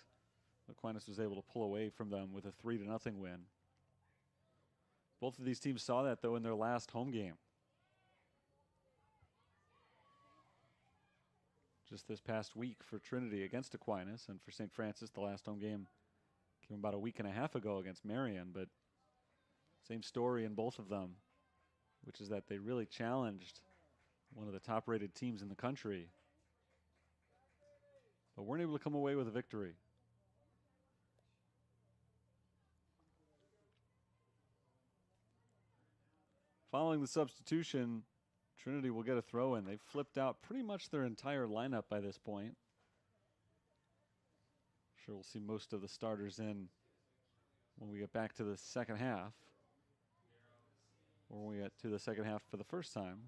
Aquinas was able to pull away from them with a 3-0 win. Both of these teams saw that, though, in their last home game. Just this past week for Trinity against Aquinas, and for St. Francis, the last home game came about a week and a half ago against Marion, but same story in both of them, which is that they really challenged one of the top-rated teams in the country, but weren't able to come away with a victory. Following the substitution, Trinity will get a throw in. They've flipped out pretty much their entire lineup by this point. Sure, we'll see most of the starters in when we get back to the second half, or when we get to the second half for the first time.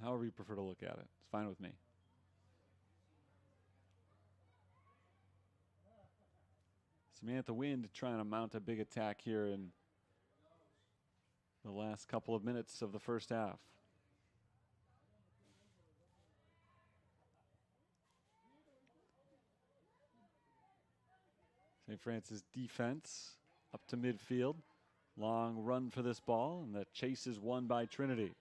However you prefer to look at it, it's fine with me. Samantha Wind trying to mount a big attack here in the last couple of minutes of the first half. St. Francis defense up to midfield. Long run for this ball, and the chase is won by Trinity.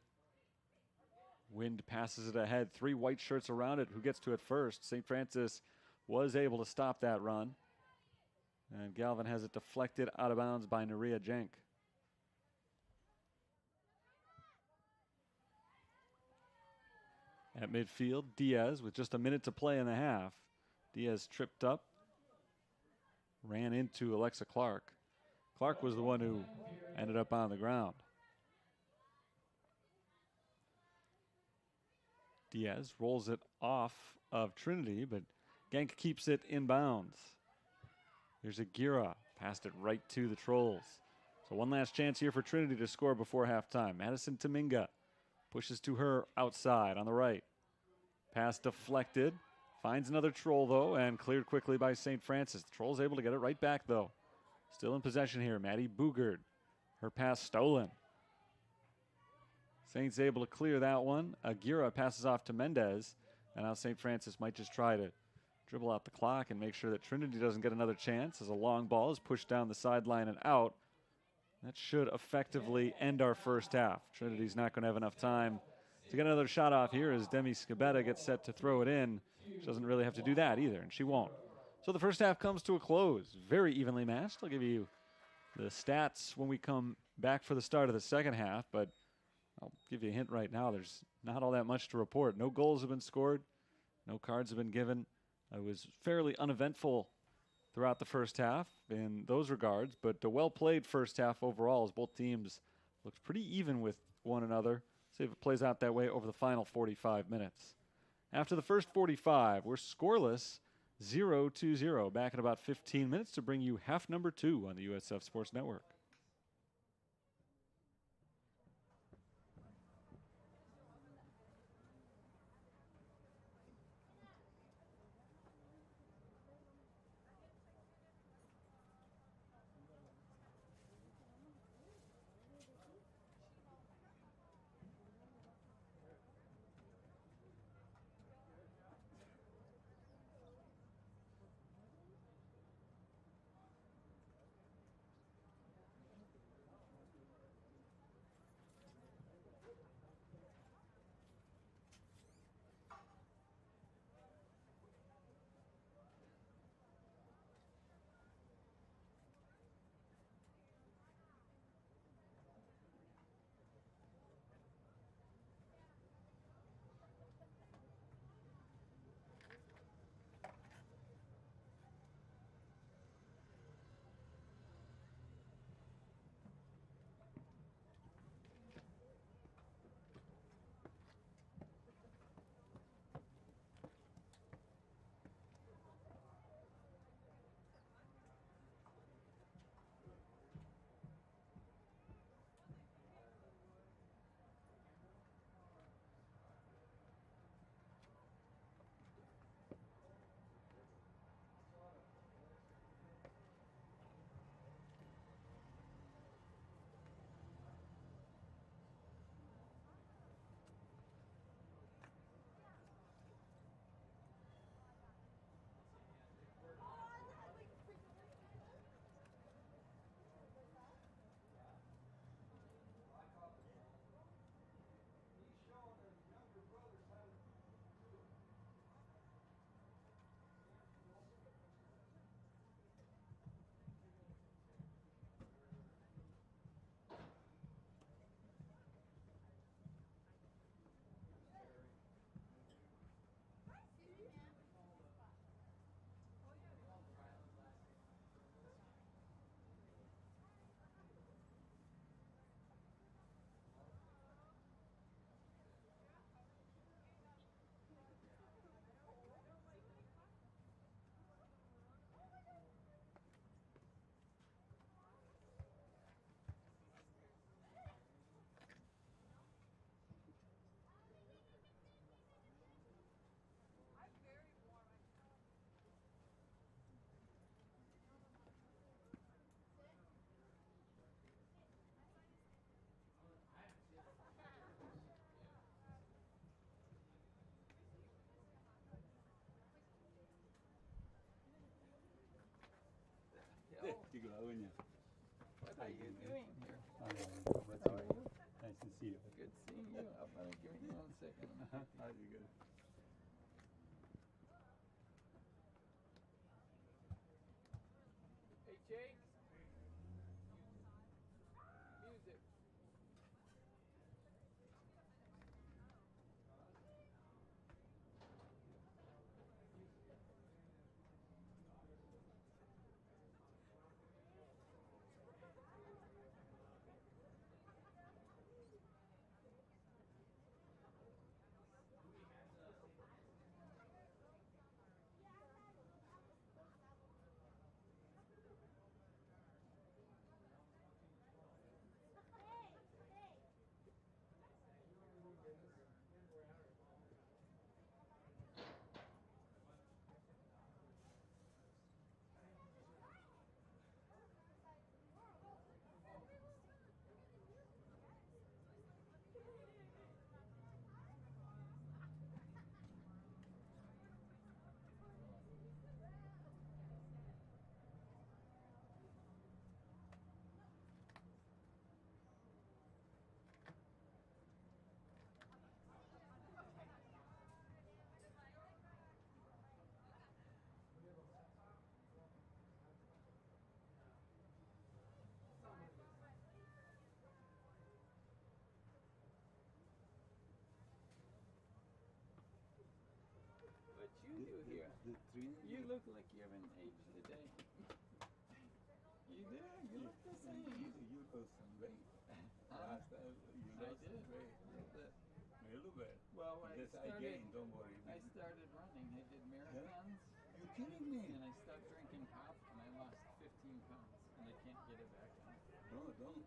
Wind passes it ahead. 3 white shirts around it. Who gets to it first? St. Francis was able to stop that run. And Galvin has it deflected out of bounds by Naria Jenk. At midfield, Diaz with just a minute to play in the half. Diaz tripped up, ran into Alexa Clark. Clark was the one who ended up on the ground. Diaz rolls it off of Trinity, but Genk keeps it in bounds. Here's Aguirre, passed it right to the Trolls. So one last chance here for Trinity to score before halftime. Madison Tominga pushes to her outside on the right. Pass deflected. Finds another Troll, though, and cleared quickly by St. Francis. The Troll's able to get it right back, though. Still in possession here. Maddie Boogard. Her pass stolen. Saints able to clear that one. Aguirre passes off to Mendez. And now St. Francis might just try to dribble out the clock and make sure that Trinity doesn't get another chance as a long ball is pushed down the sideline and out. That should effectively end our first half. Trinity's not going to have enough time to get another shot off here as Demi Scabetta gets set to throw it in. She doesn't really have to do that either, and she won't. So the first half comes to a close. Very evenly matched. I'll give you the stats when we come back for the start of the second half, but I'll give you a hint right now. There's not all that much to report. No goals have been scored. No cards have been given. It was fairly uneventful throughout the first half in those regards, but a well-played first half overall as both teams looked pretty even with one another. See if it plays out that way over the final 45 minutes. After the first 45, we're scoreless, 0-0. Back in about 15 minutes to bring you half number 2 on the USF Sports Network. Digo, la dueña. What are you doing here? Nice to see you. Good seeing you. I'm gonna give me 1 second. How do you go? Hey, Jake. Music. What you do here? The Trinity. You look like you haven't aged a day. You do. You look the same. You lost some weight. Last time you I lost did. some weight. A little bit. A little bit. Well, I This I started. gained, don't worry. I started running. I did marathons, You kidding me? and I stopped drinking pop, and I lost 15 pounds, and I can't get it back on. No, don't.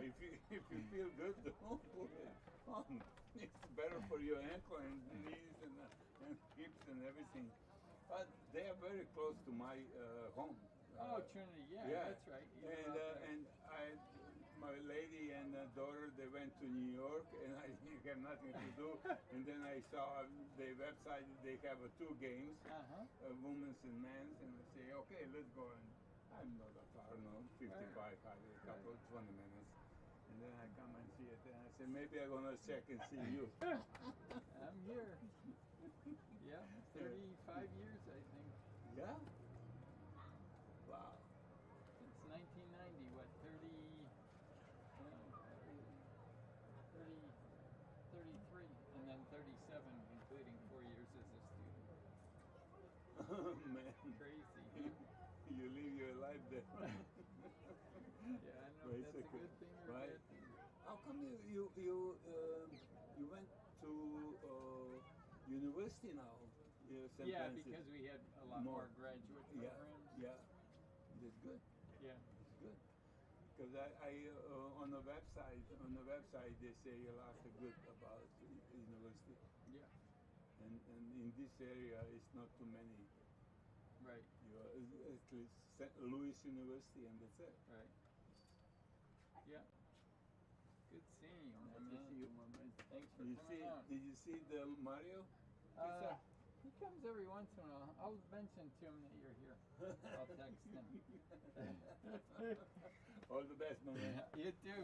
if you feel good, don't put it on. It's better for your ankle and knees and hips and everything. But they are very close to my home. Oh, Trinity. Yeah, that's right. You And were out there. and my lady and daughter, they went to New York, and I didn't have nothing to do. And then I saw the website; they have 2 games, women's and men's, and I say, okay, let's go. And I'm not that far, no, 55, a couple, 20 minutes. And then I come and see it, and I say, maybe I'm gonna check and see you. I'm here. Yeah, 35 years, I think. Yeah. Wow. Since 1990, what, 30, 33, and then 37, including 4 years as a student. Oh, man. Crazy, You, huh? you live your life there. Yeah, I know if that's a Basically, good thing or a right? bad thing. How come you went to university now? St. Yeah, Francis? because we had a lot more graduate Yeah, programs. yeah. That's good. Yeah. That's good. Because I on the website they say a lot of good about university, Yeah. and in this area it's not too many. Right. At least St. Louis University, and that's it. Right. Yeah. Good seeing you, my Nice to man. see you, my man. Thanks for coming out. Did you see the Mario? He comes every once in a while. I'll mention to him that you're here. I'll text him. All the best, my man. You too.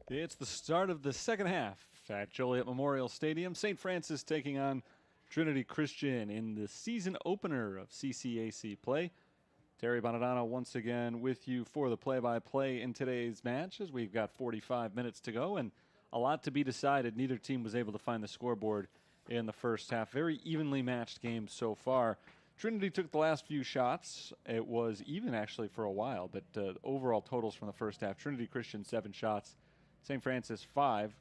It's the start of the second half at Joliet Memorial Stadium. St. Francis taking on Trinity Christian in the season opener of CCAC play. Terry Bonadonna once again with you for the play-by-play in today's match, as we've got 45 minutes to go and a lot to be decided. Neither team was able to find the scoreboard in the first half. Very evenly matched game so far. Trinity took the last few shots. It was even actually for a while, but overall totals from the first half: Trinity Christian 7 shots, St. Francis 5.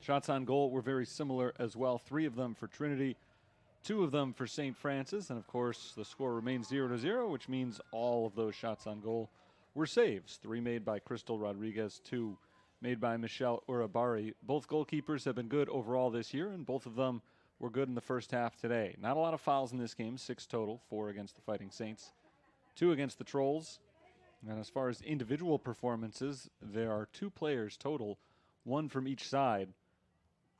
Shots on goal were very similar as well. 3 of them for Trinity, 2 of them for St. Francis, and of course the score remains 0-0, which means all of those shots on goal were saves. 3 made by Crystal Rodriguez, 2 made by Michelle Urabari. Both goalkeepers have been good overall this year, and both of them were good in the first half today. Not a lot of fouls in this game, 6 total, 4 against the Fighting Saints, 2 against the Trolls. And as far as individual performances, there are 2 players total, 1 from each side,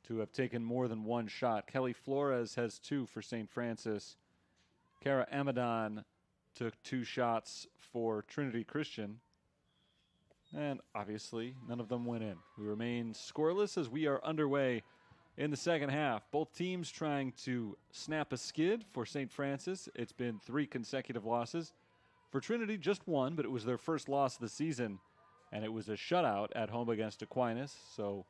to have taken more than 1 shot. Kelly Flores has 2 for St. Francis. Kara Amadon took 2 shots for Trinity Christian. And obviously, none of them went in. We remain scoreless as we are underway in the second half. Both teams trying to snap a skid. For St. Francis, it's been 3 consecutive losses. For Trinity, just 1, but it was their first loss of the season, and it was a shutout at home against Aquinas. So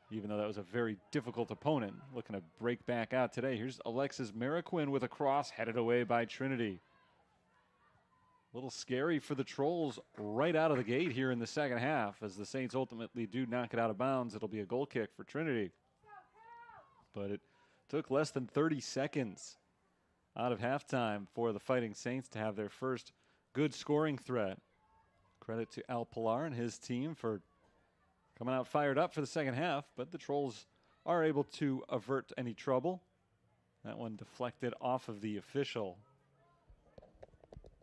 even though that was a very difficult opponent, looking to break back out today. Here's Alexis Mariquin with a cross headed away by Trinity. A little scary for the Trolls right out of the gate here in the second half. As the Saints ultimately do knock it out of bounds, it'll be a goal kick for Trinity. But it took less than 30 seconds out of halftime for the Fighting Saints to have their first good scoring threat. Credit to Al Pilar and his team for coming out fired up for the second half, but the Trolls are able to avert any trouble. That one deflected off of the official.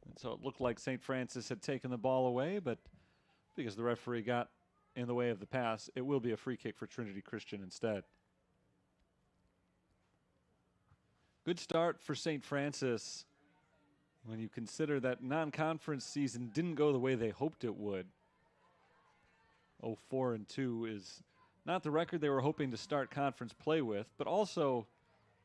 And so it looked like St. Francis had taken the ball away, but because the referee got in the way of the pass, it will be a free kick for Trinity Christian instead. Good start for St. Francis when you consider that non-conference season didn't go the way they hoped it would. 0-4-2 is not the record they were hoping to start conference play with, but also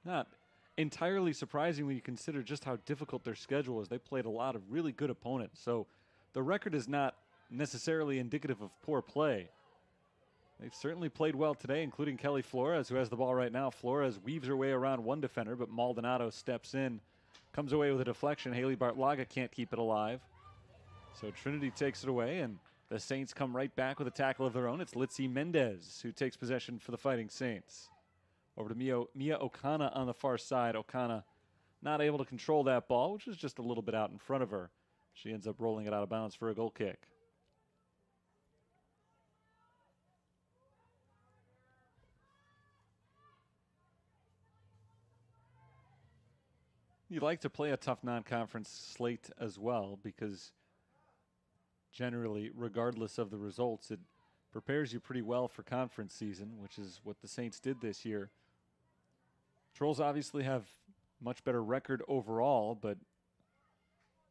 not entirely surprising when you consider just how difficult their schedule is. They played a lot of really good opponents, so the record is not necessarily indicative of poor play. They've certainly played well today, including Kelly Flores, who has the ball right now. Flores weaves her way around one defender, but Maldonado steps in, comes away with a deflection. Haley Bartlaga can't keep it alive. So Trinity takes it away, and the Saints come right back with a tackle of their own. It's Litzy Mendez who takes possession for the Fighting Saints. Over to Mia Okana on the far side. Okana not able to control that ball, which was just a little bit out in front of her. She ends up rolling it out of bounds for a goal kick. You like to play a tough non-conference slate as well, because generally, regardless of the results, it prepares you pretty well for conference season, which is what the Saints did this year. Trolls obviously have much better record overall, but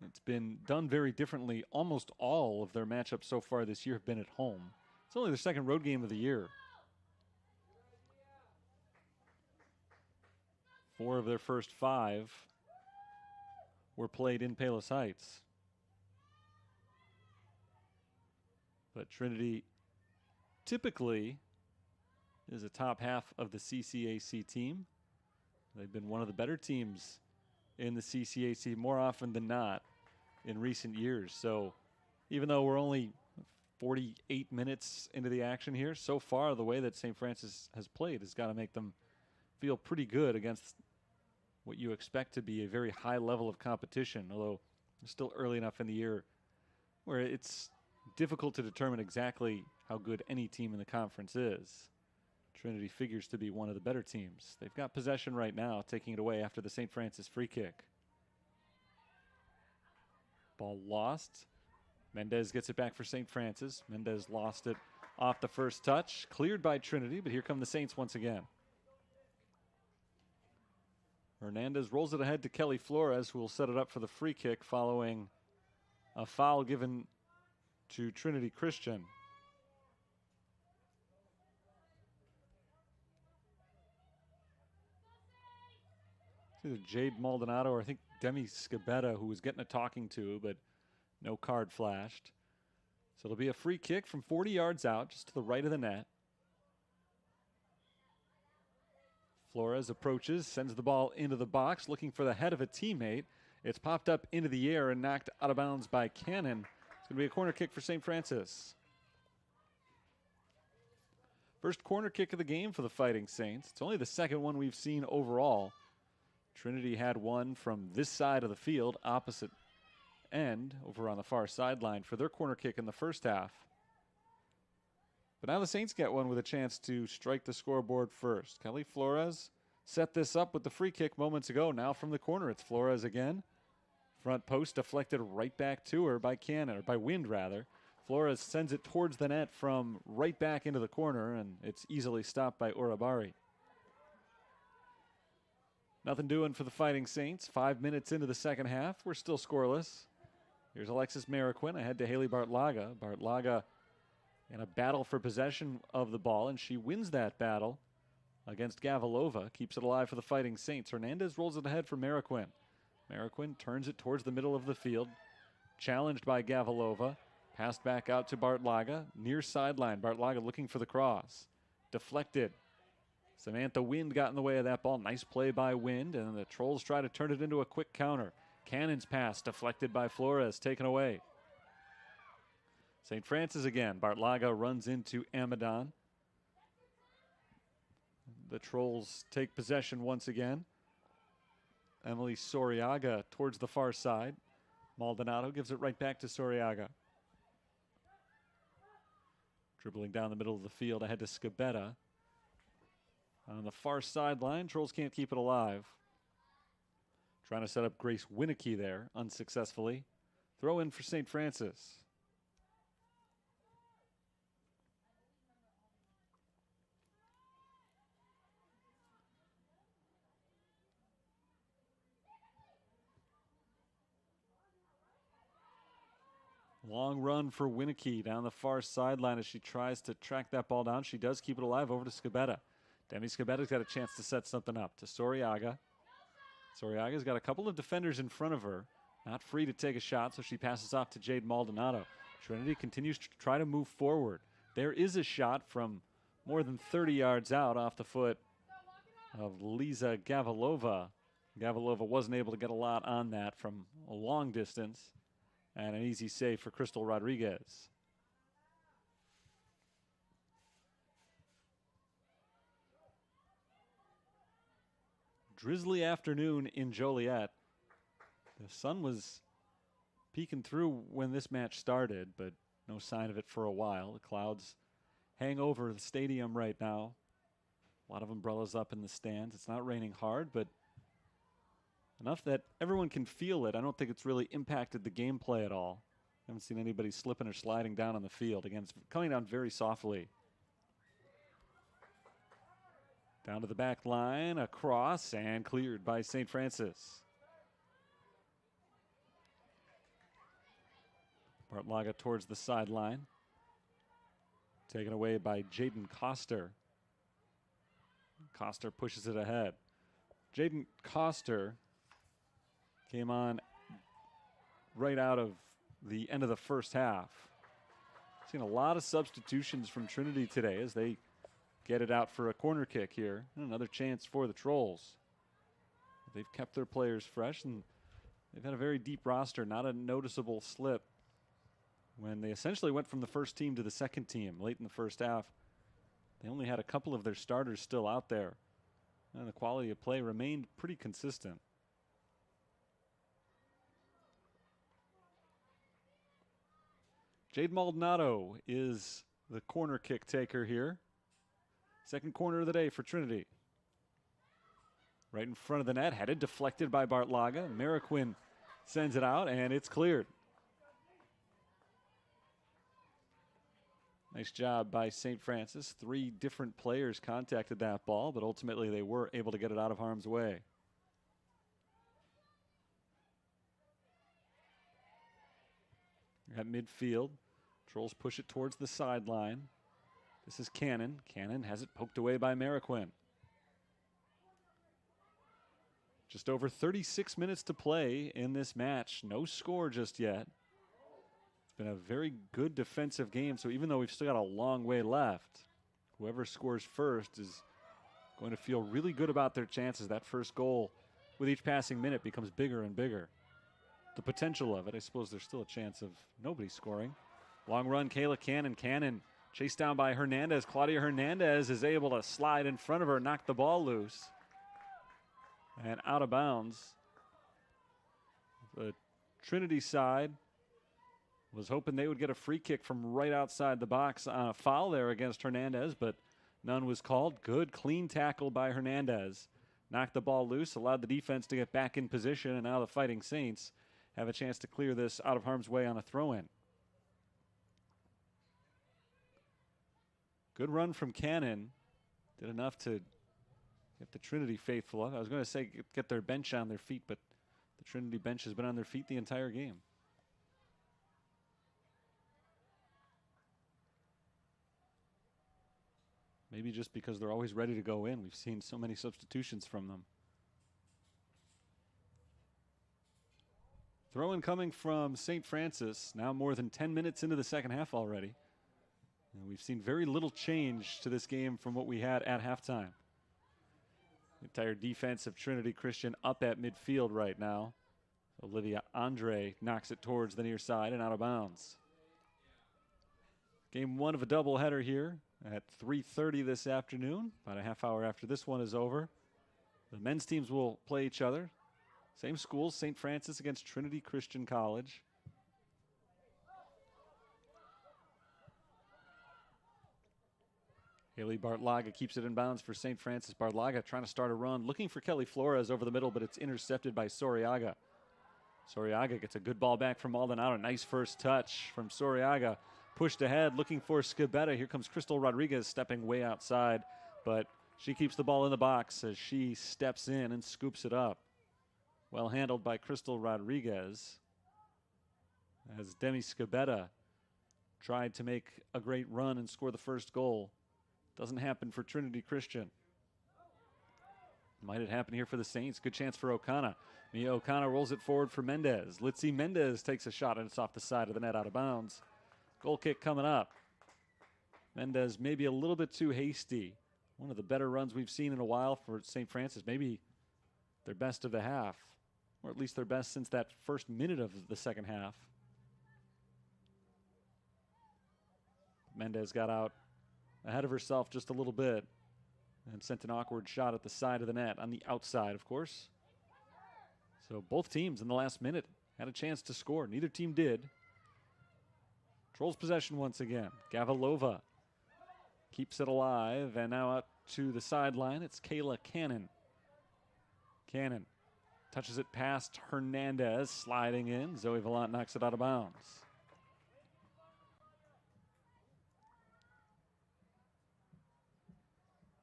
it's been done very differently. Almost all of their matchups so far this year have been at home. It's only their second road game of the year. 4 of their first 5 were played in Palos Heights. But Trinity typically is a top half of the CCAC team. They've been one of the better teams in the CCAC more often than not in recent years. So even though we're only 48 minutes into the action here, so far the way that St. Francis has played has got to make them feel pretty good against what you expect to be a very high level of competition, although it's still early enough in the year where it's difficult to determine exactly how good any team in the conference is. Trinity figures to be one of the better teams. They've got possession right now, taking it away after the St. Francis free kick. Ball lost. Mendez gets it back for St. Francis. Mendez lost it off the first touch. Cleared by Trinity, but here come the Saints once again. Hernandez rolls it ahead to Kelly Flores, who will set it up for the free kick following a foul given to Trinity Christian. It's either Jade Maldonado or I think Demi Scabetta who was getting a talking to, but no card flashed. So it'll be a free kick from 40 yards out, just to the right of the net. Flores approaches, sends the ball into the box, looking for the head of a teammate. It's popped up into the air and knocked out of bounds by Cannon. It's going to be a corner kick for St. Francis. First corner kick of the game for the Fighting Saints. It's only the second one we've seen overall. Trinity had one from this side of the field, opposite end, over on the far sideline for their corner kick in the first half. But now the Saints get one with a chance to strike the scoreboard first. Kelly Flores set this up with the free kick moments ago. Now from the corner, it's Flores again. Front post deflected right back to her by Cannon, or by Wind rather. Flores sends it towards the net from right back into the corner, and it's easily stopped by Urabari. Nothing doing for the Fighting Saints. 5 minutes into the second half. We're still scoreless. Here's Alexis Mariquin ahead to Haley Bartlaga. Bartlaga in a battle for possession of the ball, and she wins that battle against Gavilova. Keeps it alive for the Fighting Saints. Hernandez rolls it ahead for Mariquin. Mariquin turns it towards the middle of the field. Challenged by Gavilova. Passed back out to Bartlaga. Near sideline. Bartlaga looking for the cross. Deflected. Samantha Wind got in the way of that ball. Nice play by Wind, and the Trolls try to turn it into a quick counter. Cannon's pass deflected by Flores, taken away. St. Francis again. Bartlaga runs into Amadon. The Trolls take possession once again. Emily Soriaga towards the far side. Maldonado gives it right back to Soriaga. Dribbling down the middle of the field ahead to Scabetta. On the far sideline, Trolls can't keep it alive. Trying to set up Grace Winicky there, unsuccessfully. Throw in for St. Francis. Long run for Winicky down the far sideline as she tries to track that ball down. She does keep it alive over to Scabetta. Demi Scabetta's got a chance to set something up to Soriaga. Soriaga's got a couple of defenders in front of her. Not free to take a shot, so she passes off to Jade Maldonado. Trinity continues to try to move forward. There is a shot from more than 30 yards out off the foot of Liza Gavilova. Gavilova wasn't able to get a lot on that from a long distance. And an easy save for Crystal Rodriguez. Drizzly afternoon in Joliet. The sun was peeking through when this match started, but no sign of it for a while. The clouds hang over the stadium right now. A lot of umbrellas up in the stands. It's not raining hard, but enough that everyone can feel it. I don't think it's really impacted the gameplay at all. Haven't seen anybody slipping or sliding down on the field. Again, it's coming down very softly. Down to the back line, across, and cleared by St. Francis. Bartlaga towards the sideline. Taken away by Jaden Coster. Coster pushes it ahead. Jaden Coster came on right out of the end of the first half. Seen a lot of substitutions from Trinity today as they get it out for a corner kick here. And another chance for the Trolls. They've kept their players fresh, and they've had a very deep roster, not a noticeable slip. When they essentially went from the first team to the second team late in the first half, they only had a couple of their starters still out there. And the quality of play remained pretty consistent. Jade Maldonado is the corner kick taker here. Second corner of the day for Trinity. Right in front of the net, headed, deflected by Bartlaga. Mariquin sends it out, and it's cleared. Nice job by St. Francis. 3 different players contacted that ball, but ultimately they were able to get it out of harm's way. At midfield, Trolls push it towards the sideline. This is Cannon. Cannon has it poked away by Mariquin. Just over 36 minutes to play in this match. No score just yet. It's been a very good defensive game, so even though we've still got a long way left, whoever scores first is going to feel really good about their chances. That first goal with each passing minute becomes bigger and bigger. The potential of it, I suppose there's still a chance of nobody scoring. Long run, Kayla Cannon. Cannon chased down by Hernandez. Claudia Hernandez is able to slide in front of her, knock the ball loose. And out of bounds. The Trinity side was hoping they would get a free kick from right outside the box on a foul there against Hernandez, but none was called. Good, clean tackle by Hernandez. Knocked the ball loose, allowed the defense to get back in position, and now the Fighting Saints have a chance to clear this out of harm's way on a throw-in. Good run from Cannon. Did enough to get the Trinity faithful up. I was going to say get their bench on their feet, but the Trinity bench has been on their feet the entire game. Maybe just because they're always ready to go in. We've seen so many substitutions from them. Throw-in coming from St. Francis, now more than 10 minutes into the second half already. And we've seen very little change to this game from what we had at halftime. The entire defense of Trinity Christian up at midfield right now. Olivia Andre knocks it towards the near side and out of bounds. Game one of a doubleheader here at 3:30 this afternoon, about a half hour after this one is over. The men's teams will play each other. Same schools, St. Francis against Trinity Christian College. Haley Bartlaga keeps it in bounds for St. Francis. Bartlaga trying to start a run, looking for Kelly Flores over the middle, but it's intercepted by Soriaga. Soriaga gets a good ball back from Maldonado. Nice first touch from Soriaga. Pushed ahead, looking for Scabetta. Here comes Crystal Rodriguez stepping way outside, but she keeps the ball in the box as she steps in and scoops it up. Well handled by Crystal Rodriguez as Demi Scabetta tried to make a great run and score the first goal. Doesn't happen for Trinity Christian. Might it happen here for the Saints? Good chance for O'Connor. Mia O'Connor rolls it forward for Mendez. Litzy Mendez takes a shot and it's off the side of the net out of bounds. Goal kick coming up. Mendez maybe a little bit too hasty. One of the better runs we've seen in a while for St. Francis. Maybe their best of the half, or at least their best since that first minute of the second half. Mendez got out ahead of herself just a little bit and sent an awkward shot at the side of the net, on the outside, of course. So both teams in the last minute had a chance to score. Neither team did. Trolls possession once again. Gavilova keeps it alive, and now out to the sideline. It's Kayla Cannon. Cannon touches it past Hernandez, sliding in. Zoe Vallant knocks it out of bounds.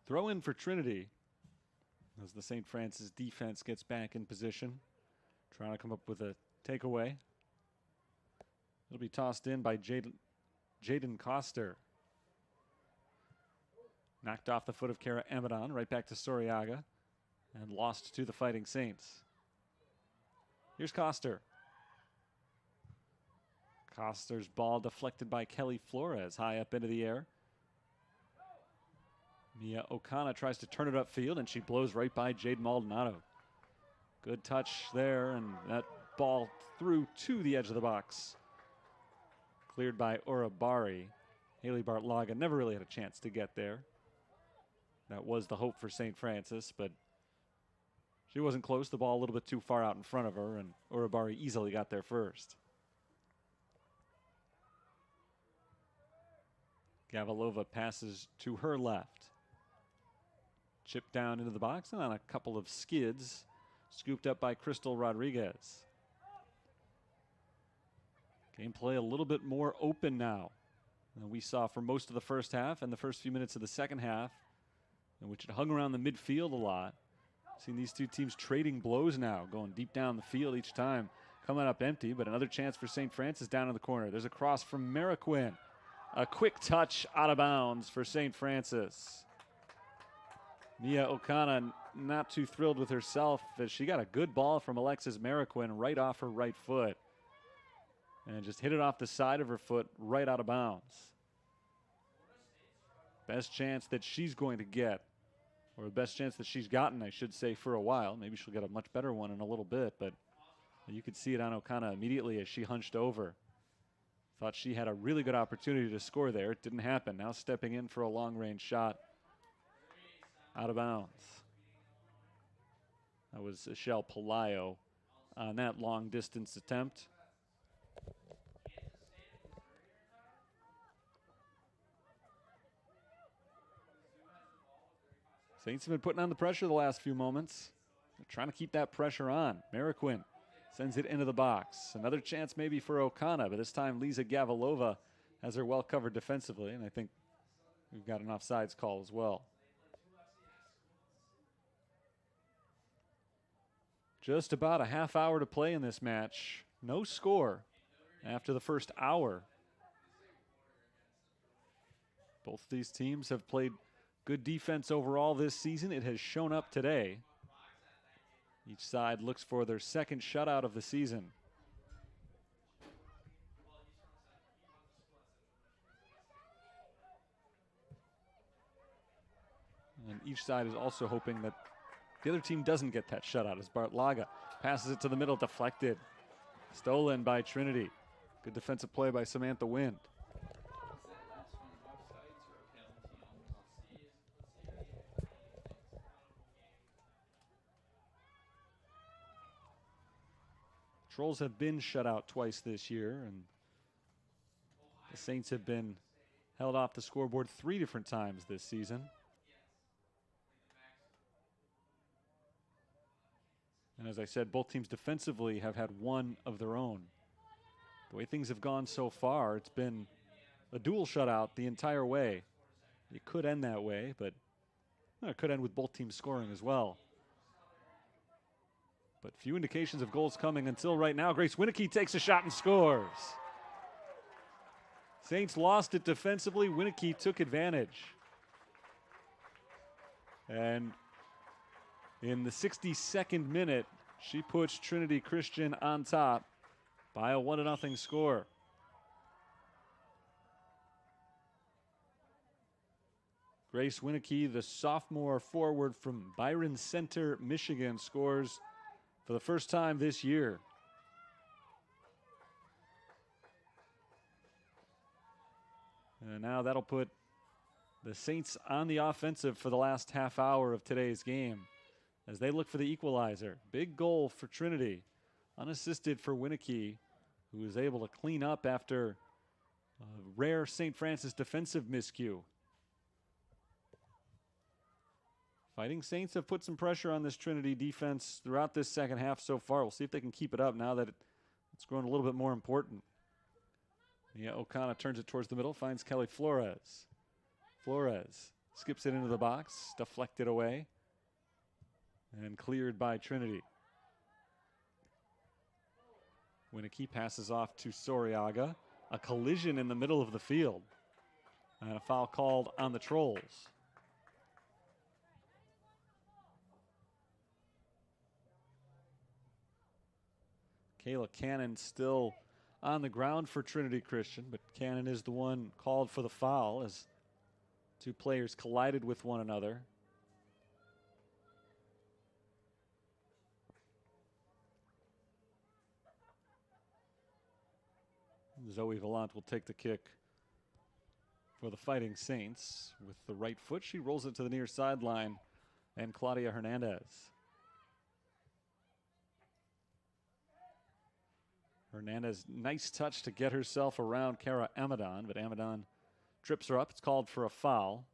Throw in for Trinity as the St. Francis defense gets back in position, trying to come up with a takeaway. It'll be tossed in by Jaden Coster. Knocked off the foot of Kara Amadon, right back to Soriaga, and lost to the Fighting Saints. Here's Coster. Coster's ball deflected by Kelly Flores, high up into the air. Mia O'Connor tries to turn it upfield, and she blows right by Jade Maldonado. Good touch there, and that ball through to the edge of the box. Cleared by Urabari. Haley Bartlaga never really had a chance to get there. That was the hope for St. Francis, but she wasn't close. The ball a little bit too far out in front of her, and Urabari easily got there first. Gavilova passes to her left. Chipped down into the box and on a couple of skids. Scooped up by Crystal Rodriguez. Gameplay a little bit more open now than we saw for most of the first half and the first few minutes of the second half, in which it hung around the midfield a lot. Seen these two teams trading blows now, going deep down the field each time. Coming up empty, but another chance for St. Francis down in the corner. There's a cross from Mariquin. A quick touch out of bounds for St. Francis. Mia Okana not too thrilled with herself as she got a good ball from Alexis Mariquin right off her right foot. And just hit it off the side of her foot right out of bounds. Best chance that she's going to get, or the best chance that she's gotten, I should say, for a while. Maybe she'll get a much better one in a little bit, but you could see it on Okana immediately as she hunched over. Thought she had a really good opportunity to score there. It didn't happen. Now stepping in for a long-range shot out of bounds. That was Michelle Pelayo on that long-distance attempt. Saints have been putting on the pressure the last few moments. They're trying to keep that pressure on. Mariquin sends it into the box. Another chance maybe for Okana, but this time Lisa Gavilova has her well covered defensively, and I think we've got an offsides call as well. Just about a half hour to play in this match. No score after the first hour. Both these teams have played good defense overall this season. It has shown up today. Each side looks for their second shutout of the season. And each side is also hoping that the other team doesn't get that shutout as Bartlaga passes it to the middle, deflected. Stolen by Trinity. Good defensive play by Samantha Wind. Trolls have been shut out twice this year, and the Saints have been held off the scoreboard 3 different times this season. And as I said, both teams defensively have had one of their own. The way things have gone so far, it's been a dual shutout the entire way. It could end that way, but it could end with both teams scoring as well. But few indications of goals coming until right now. Grace Winicky takes a shot and scores. Saints lost it defensively. Winicky took advantage. And in the 62nd minute, she puts Trinity Christian on top by a 1-0 score. Grace Winicky, the sophomore forward from Byron Center, Michigan, scores for the first time this year. And now that'll put the Saints on the offensive for the last half hour of today's game as they look for the equalizer. Big goal for Trinity, unassisted for Winicky, who was able to clean up after a rare St. Francis defensive miscue. Fighting Saints have put some pressure on this Trinity defense throughout this second half so far. We'll see if they can keep it up now that it's grown a little bit more important. Yeah, Okana turns it towards the middle, finds Kelly Flores. Flores skips it into the box, deflected away, and cleared by Trinity. Winicky passes off to Soriaga. A collision in the middle of the field. And a foul called on the Trolls. Kayla Cannon still on the ground for Trinity Christian, but Cannon is the one called for the foul as two players collided with one another. Zoe Gallant will take the kick for the Fighting Saints with the right foot. She rolls it to the near sideline, and Claudia Hernandez. Hernandez, nice touch to get herself around Kara Amadon, but Amadon trips her up. It's called for a foul.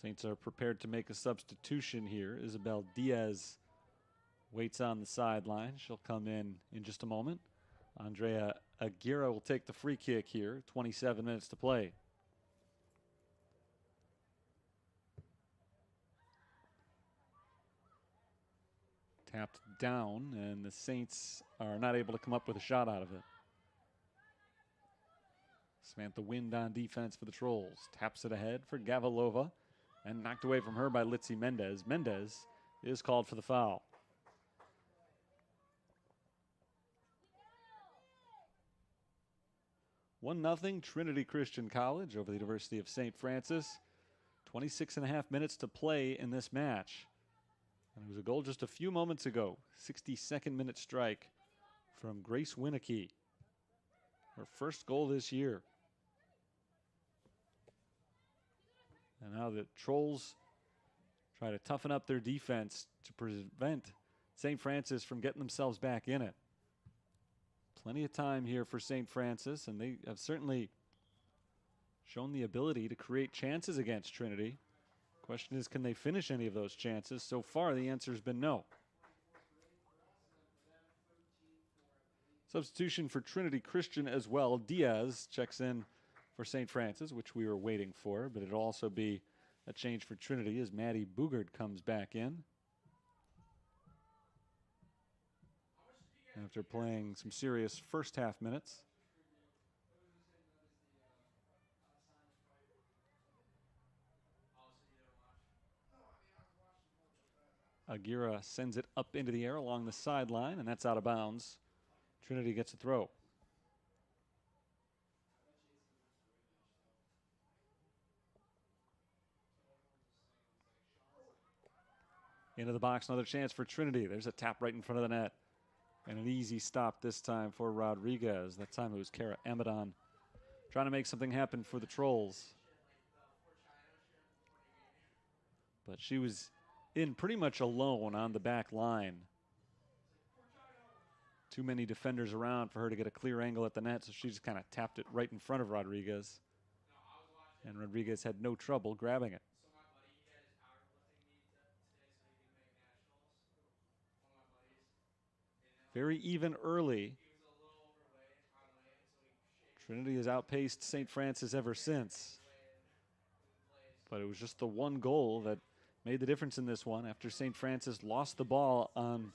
Saints are prepared to make a substitution here. Isabel Diaz waits on the sideline. She'll come in just a moment. Andrea Aguirre will take the free kick here. 27 minutes to play. Tapped down, and the Saints are not able to come up with a shot out of it. Samantha Wind on defense for the Trolls. Taps it ahead for Gavilova and knocked away from her by Litzy Mendez. Mendez is called for the foul. One nothing Trinity Christian College over the University of St. Francis. 26.5 minutes to play in this match. And it was a goal just a few moments ago. 62nd minute strike from Grace Winicky. Her first goal this year. And now the Trolls try to toughen up their defense to prevent St. Francis from getting themselves back in it. Plenty of time here for St. Francis, and they have certainly shown the ability to create chances against Trinity. Question is, can they finish any of those chances? So far, the answer has been no. Substitution for Trinity Christian as well. Diaz checks in for St. Francis, which we were waiting for, but it'll also be a change for Trinity as Maddie Boogert comes back in after playing some serious first half minutes. Aguirre sends it up into the air along the sideline, and that's out of bounds. Trinity gets a throw. Into the box, another chance for Trinity. There's a tap right in front of the net. And an easy stop this time for Rodriguez. That time it was Kara Amadon trying to make something happen for the Trolls. But she was in pretty much alone on the back line. Too many defenders around for her to get a clear angle at the net, so she just kind of tapped it right in front of Rodriguez. And Rodriguez had no trouble grabbing it. Very even early. Trinity has outpaced St. Francis ever since. But it was just the one goal that made the difference in this one after St. Francis lost the ball on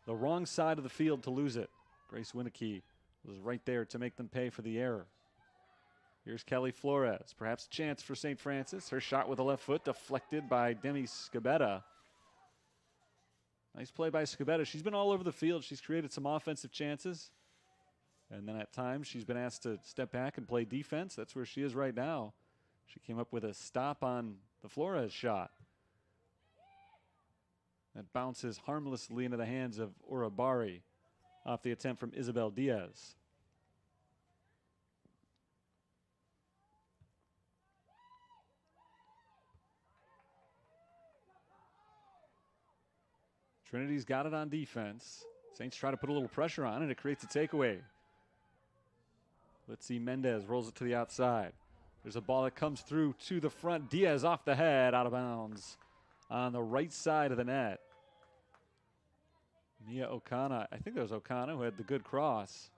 the wrong side of the field to lose it. Grace Winicky was right there to make them pay for the error. Here's Kelly Flores. Perhaps a chance for St. Francis. Her shot with the left foot deflected by Demi Scabetta. Nice play by Scabetta. She's been all over the field. She's created some offensive chances. And then at times she's been asked to step back and play defense. That's where she is right now. She came up with a stop on the Flores shot. That bounces harmlessly into the hands of Urabari off the attempt from Isabel Diaz. Trinity's got it on defense. Saints try to put a little pressure on it. It creates a takeaway. Let's see, Mendez rolls it to the outside. There's a ball that comes through to the front. Diaz off the head, out of bounds on the right side of the net. Mia Okana, I think that was Okana who had the good cross.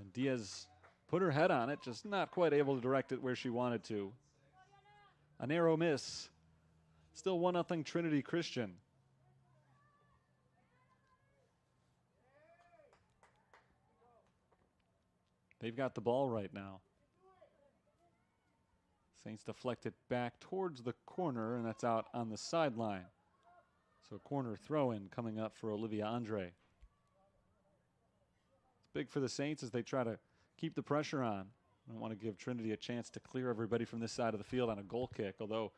And Diaz put her head on it, just not quite able to direct it where she wanted to. A narrow miss. Still 1-0 Trinity Christian. They've got the ball right now. Saints deflect it back towards the corner, and that's out on the sideline. So a corner throw-in coming up for Olivia Andre. It's big for the Saints as they try to keep the pressure on. I don't want to give Trinity a chance to clear everybody from this side of the field on a goal kick, although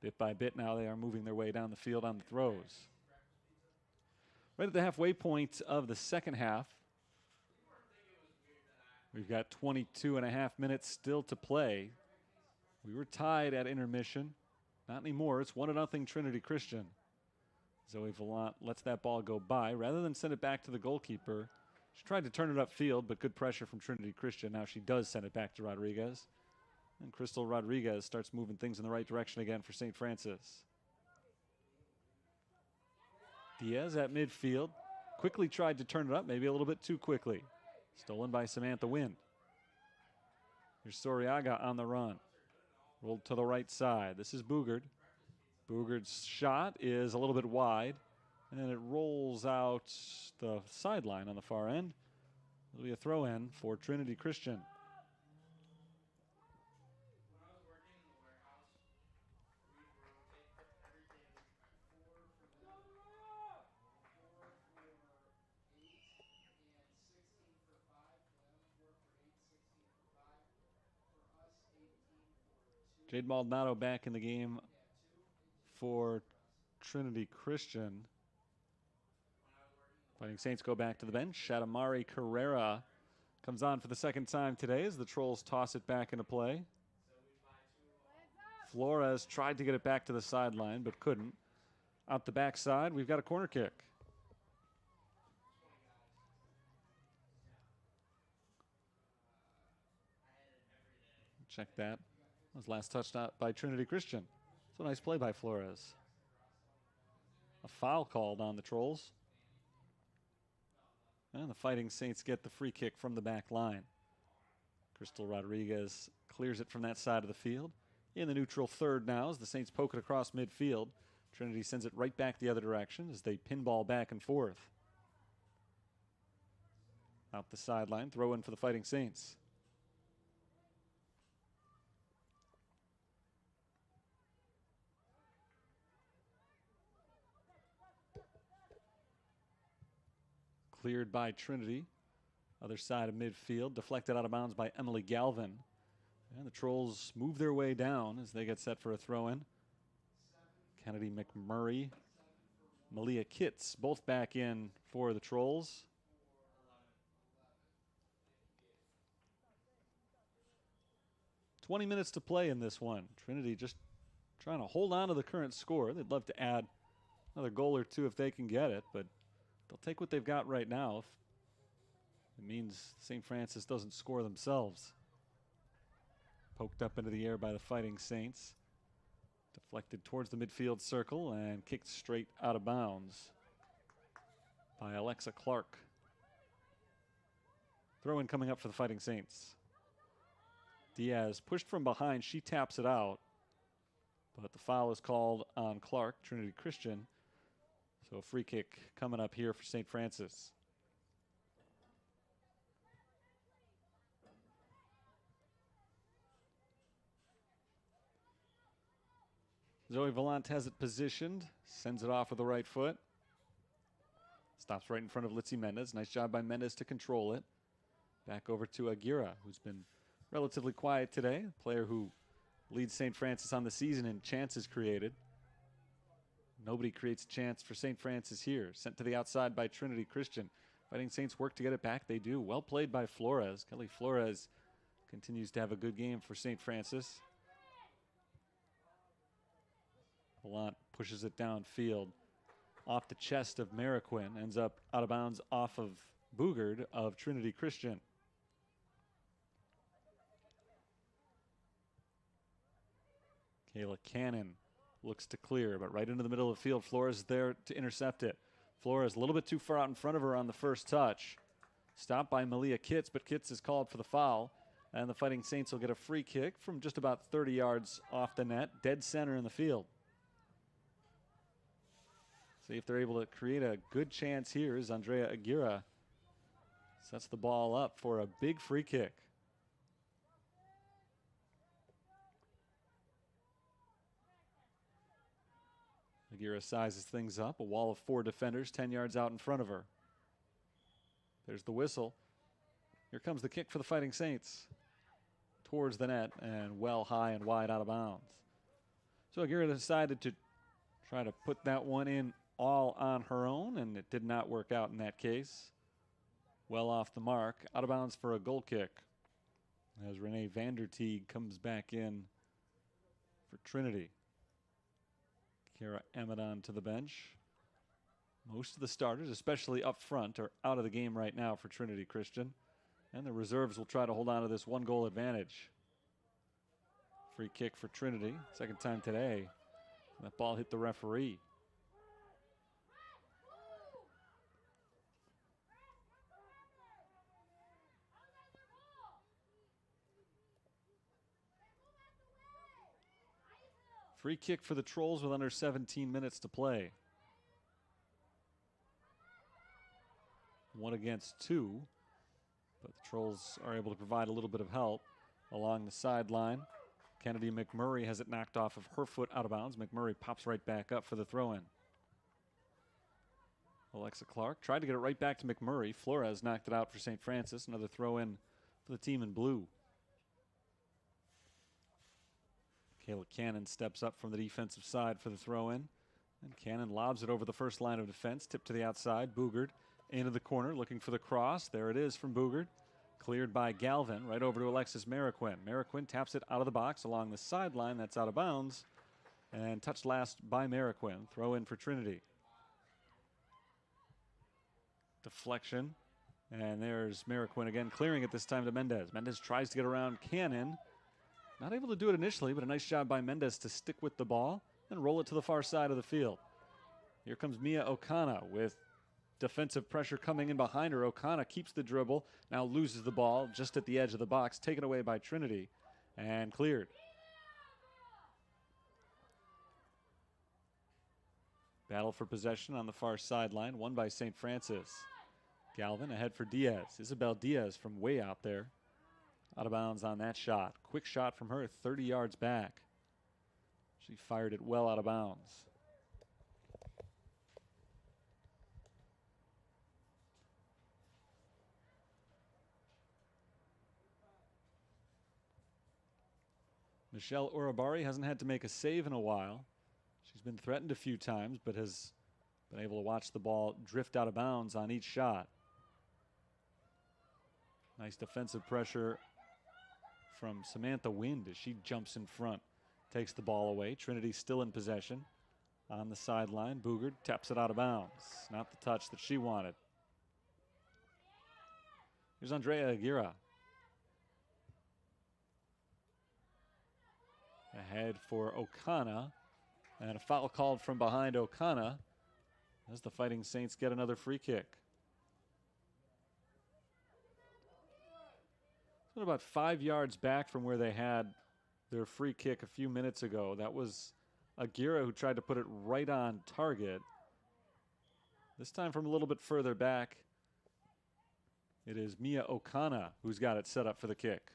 bit by bit now they are moving their way down the field on the throws. Right at the halfway point of the second half, we've got 22.5 minutes still to play. We were tied at intermission. Not anymore. It's 1-0 Trinity Christian. Zoe Vallant lets that ball go by. Rather than send it back to the goalkeeper, she tried to turn it upfield, but good pressure from Trinity Christian. Now she does send it back to Rodriguez. And Crystal Rodriguez starts moving things in the right direction again for St. Francis. Diaz at midfield. Quickly tried to turn it up, maybe a little bit too quickly. Stolen by Samantha Wind. Here's Soriaga on the run. Rolled to the right side. This is Boogert. Boogert's shot is a little bit wide, and it rolls out the sideline on the far end. It'll be a throw-in for Trinity Christian. Jade Maldonado back in the game for Trinity Christian. Fighting Saints go back to the bench. Shatamari Carrera comes on for the second time today as the Trolls toss it back into play. Flores tried to get it back to the sideline, but couldn't. Out the backside, we've got a corner kick. Check that. That was last touched out by Trinity Christian. So nice play by Flores. A foul called on the Trolls. And the Fighting Saints get the free kick from the back line. Crystal Rodriguez clears it from that side of the field. In the neutral third now as the Saints poke it across midfield. Trinity sends it right back the other direction as they pinball back and forth. Out the sideline, throw in for the Fighting Saints. Cleared by Trinity. Other side of midfield, deflected out of bounds by Emily Galvin. And the Trolls move their way down as they get set for a throw-in. Kennedy McMurray, Malia Kitts, both back in for the Trolls. "20 minutes to play in this one. Trinity just trying to hold on to the current score. They'd love to add another goal or two if they can get it, but they'll take what they've got right now if it means St. Francis doesn't score themselves. Poked up into the air by the Fighting Saints. Deflected towards the midfield circle and kicked straight out of bounds by Alexa Clark. Throw in coming up for the Fighting Saints. Diaz pushed from behind. She taps it out. But the foul is called on Clark, Trinity Christian. So a free kick coming up here for St. Francis. Zoe Vallant has it positioned, sends it off with the right foot. Stops right in front of Litzy Mendez. Nice job by Mendez to control it. Back over to Aguirre, who's been relatively quiet today. A player who leads St. Francis on the season in chances created. Nobody creates a chance for St. Francis here. Sent to the outside by Trinity Christian. Fighting Saints work to get it back. They do. Well played by Flores. Kelly Flores continues to have a good game for St. Francis. Vallant pushes it downfield. Off the chest of Mariquin. Ends up out of bounds off of Boogard of Trinity Christian. Kayla Cannon looks to clear, but right into the middle of the field. Flores there to intercept it. Flores a little bit too far out in front of her on the first touch. Stopped by Malia Kitts, but Kitts is called for the foul. And the Fighting Saints will get a free kick from just about 30 yards off the net, dead center in the field. See if they're able to create a good chance here as Andrea Aguirre sets the ball up for a big free kick. Aguirre sizes things up. A wall of 4 defenders, 10 yards out in front of her. There's the whistle. Here comes the kick for the Fighting Saints. Towards the net and well high and wide out of bounds. So Aguirre decided to try to put that one in all on her own, and it did not work out in that case. Well off the mark. Out of bounds for a goal kick as Renee Vanderteeg comes back in for Trinity. Kara Amadon to the bench. Most of the starters, especially up front, are out of the game right now for Trinity Christian. And the reserves will try to hold on to this 1-goal advantage. Free kick for Trinity. Second time today. That ball hit the referee. Free kick for the Trolls with under 17 minutes to play. 1 against 2. But the Trolls are able to provide a little bit of help along the sideline. Kennedy McMurray has it knocked off of her foot out of bounds. McMurray pops right back up for the throw-in. Alexa Clark tried to get it right back to McMurray. Flores knocked it out for St. Francis. Another throw-in for the team in blue. Kayla Cannon steps up from the defensive side for the throw-in. And Cannon lobs it over the first line of defense. Tip to the outside. Boogert into the corner looking for the cross. There it is from Boogert. Cleared by Galvin. Right over to Alexis Mariquin. Mariquin taps it out of the box along the sideline. That's out of bounds. And touched last by Mariquin. Throw in for Trinity. Deflection. And there's Mariquin again, clearing it this time to Mendez. Mendez tries to get around Cannon. Not able to do it initially, but a nice job by Mendez to stick with the ball and roll it to the far side of the field. Here comes Mia Okana with defensive pressure coming in behind her. Okana keeps the dribble, now loses the ball just at the edge of the box, taken away by Trinity and cleared. Battle for possession on the far sideline, won by St. Francis. Galvin ahead for Diaz. Isabel Diaz from way out there. Out of bounds on that shot. Quick shot from her, 30 yards back. She fired it well out of bounds. Michelle Urabari hasn't had to make a save in a while. She's been threatened a few times, but has been able to watch the ball drift out of bounds on each shot. Nice defensive pressure from Samantha Wind as she jumps in front, takes the ball away. Trinity still in possession on the sideline. Boogert taps it out of bounds. Not the touch that she wanted. Here's Andrea Aguirre. Ahead for Okana. And a foul called from behind Okana as the Fighting Saints get another free kick. So about 5 yards back from where they had their free kick a few minutes ago. That was Aguirre who tried to put it right on target. This time from a little bit further back, it is Mia Okana who's got it set up for the kick.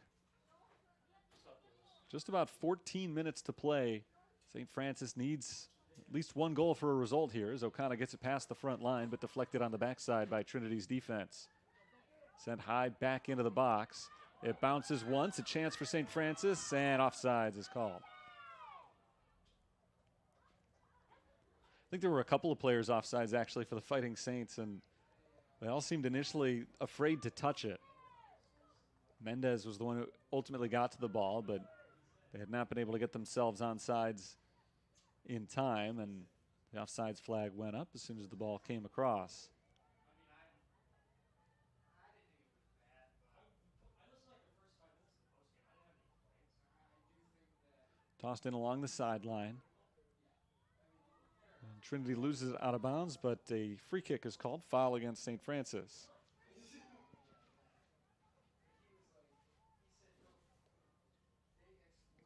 Just about 14 minutes to play. St. Francis needs at least one goal for a result here as Okana gets it past the front line but deflected on the backside by Trinity's defense. Sent high back into the box. It bounces once, a chance for St. Francis, and offsides is called. I think there were a couple of players offsides actually for the Fighting Saints, and they all seemed initially afraid to touch it. Mendez was the one who ultimately got to the ball, but they had not been able to get themselves on sides in time, and the offsides flag went up as soon as the ball came across. Tossed in along the sideline. And Trinity loses it out of bounds, but a free kick is called. Foul against St. Francis.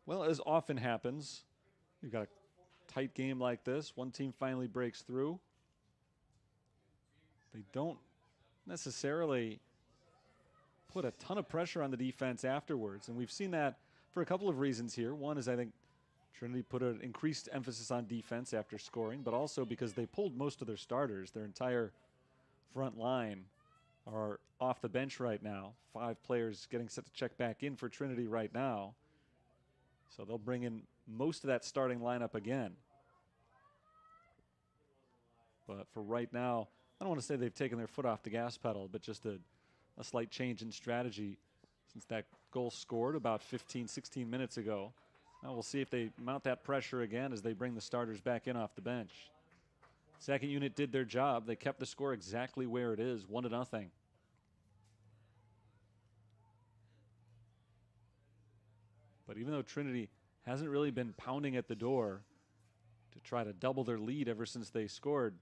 Well, as often happens, you've got a tight game like this. One team finally breaks through. They don't necessarily put a ton of pressure on the defense afterwards, and we've seen that for a couple of reasons here. One is I think Trinity put an increased emphasis on defense after scoring, but also because they pulled most of their starters. Their entire front line are off the bench right now. 5 players getting set to check back in for Trinity right now. So they'll bring in most of that starting lineup again. But for right now, I don't want to say they've taken their foot off the gas pedal, but just a slight change in strategy since that goal scored about 15, 16 minutes ago. Now we'll see if they mount that pressure again as they bring the starters back in off the bench. Second unit did their job. They kept the score exactly where it is, 1-0. But even though Trinity hasn't really been pounding at the door to try to double their lead ever since they scored,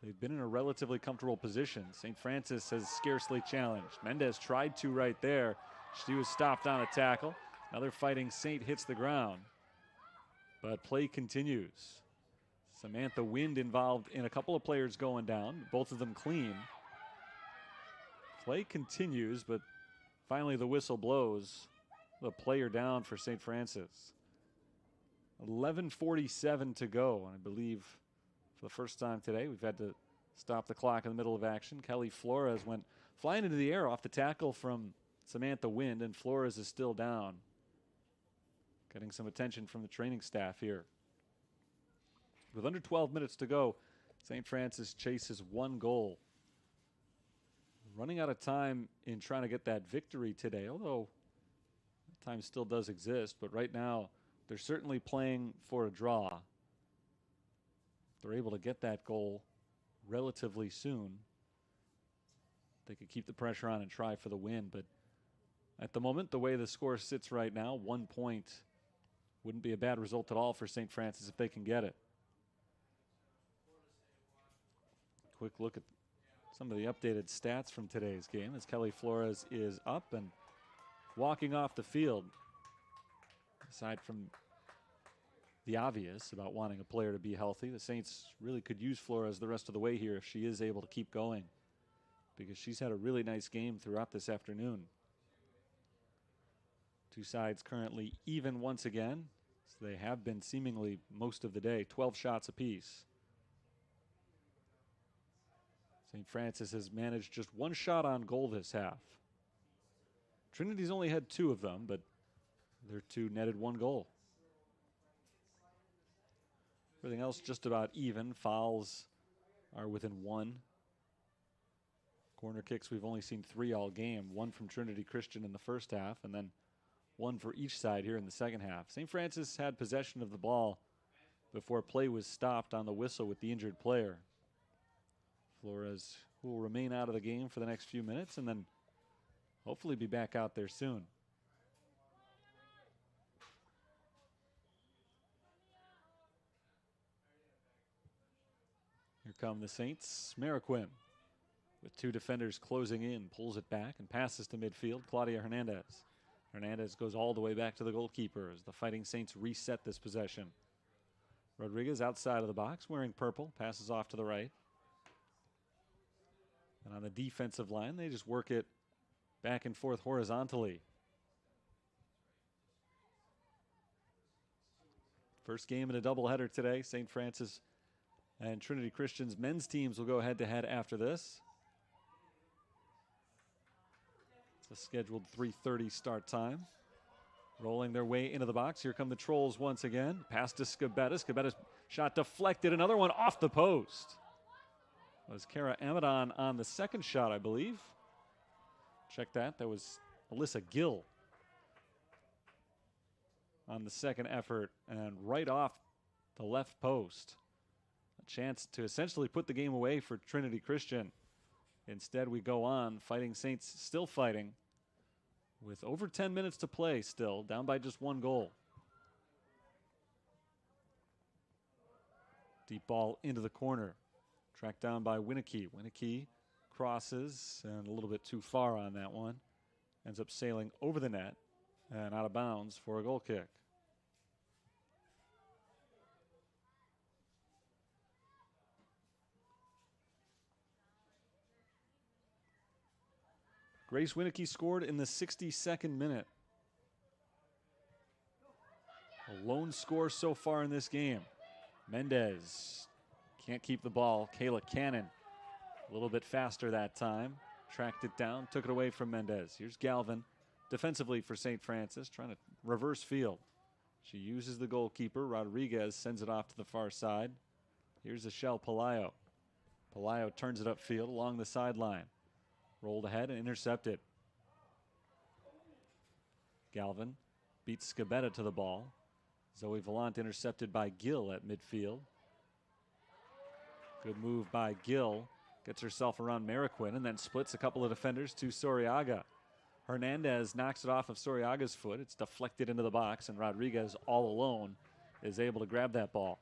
they've been in a relatively comfortable position. St. Francis has scarcely challenged. Mendez tried to right there. She was stopped on a tackle. Another Fighting Saint hits the ground. But play continues. Samantha Wind involved in a couple of players going down, both of them clean. Play continues, but finally the whistle blows. The player down for St. Francis. 11:47 to go, and I believe for the first time today we've had to stop the clock in the middle of action. Kelly Flores went flying into the air off the tackle from Samantha Wind, and Flores is still down. getting some attention from the training staff here. With under 12 minutes to go, St. Francis chases 1 goal. Running out of time in trying to get that victory today, although time still does exist, but right now they're certainly playing for a draw. If they're able to get that goal relatively soon, they could keep the pressure on and try for the win. But at the moment, the way the score sits right now, 1 point wouldn't be a bad result at all for St. Francis if they can get it. Quick look at some of the updated stats from today's game as Kelly Flores is up and walking off the field. Aside from the obvious about wanting a player to be healthy, the Saints really could use Flores the rest of the way here if she is able to keep going, because she's had a really nice game throughout this afternoon. Two sides currently even once again, so they have been seemingly most of the day, 12 shots apiece. St. Francis has managed just 1 shot on goal this half. Trinity's only had 2 of them, but their 2 netted 1 goal. Everything else just about even. Fouls are within 1. Corner kicks, we've only seen 3 all game. 1 from Trinity Christian in the first half, and then 1 for each side here in the second half. St. Francis had possession of the ball before play was stopped on the whistle with the injured player. Flores will remain out of the game for the next few minutes and then hopefully be back out there soon. Here come the Saints. Mariquin with 2 defenders closing in, pulls it back and passes to midfield. Claudia Hernandez. Hernandez goes all the way back to the goalkeeper as the Fighting Saints reset this possession. Rodriguez outside of the box wearing purple, passes off to the right. And on the defensive line, they just work it back and forth horizontally. First game in a doubleheader today. St. Francis and Trinity Christian's men's teams will go head-to-head after this. It's a scheduled 3:30 start time. Rolling their way into the box. Here come the Trolls once again. Pass to Scabetta. Scabetta's shot deflected. Another one off the post. That was Kara Amadon on the second shot, I believe. Check that. That was Alyssa Gill on the second effort and right off the left post. A chance to essentially put the game away for Trinity Christian. Instead, we go on. Fighting Saints still fighting with over 10 minutes to play still, down by just 1 goal. Deep ball into the corner. Tracked down by Winicky. Winicky crosses and a little bit too far on that one. Ends up sailing over the net and out of bounds for a goal kick. Grace Winicky scored in the 62nd minute. A lone score so far in this game. Mendez can't keep the ball. Kayla Cannon a little bit faster that time. Tracked it down, took it away from Mendez. Here's Galvin defensively for St. Francis, trying to reverse field. She uses the goalkeeper. Rodriguez sends it off to the far side. Here's Michelle Pelayo. Pelayo turns it upfield along the sideline. Rolled ahead and intercepted. Galvin beats Scabetta to the ball. Zoe Vallant intercepted by Gill at midfield. Good move by Gill. Gets herself around Mariquin and then splits a couple of defenders to Soriaga. Hernandez knocks it off of Soriaga's foot. It's deflected into the box, and Rodriguez all alone is able to grab that ball.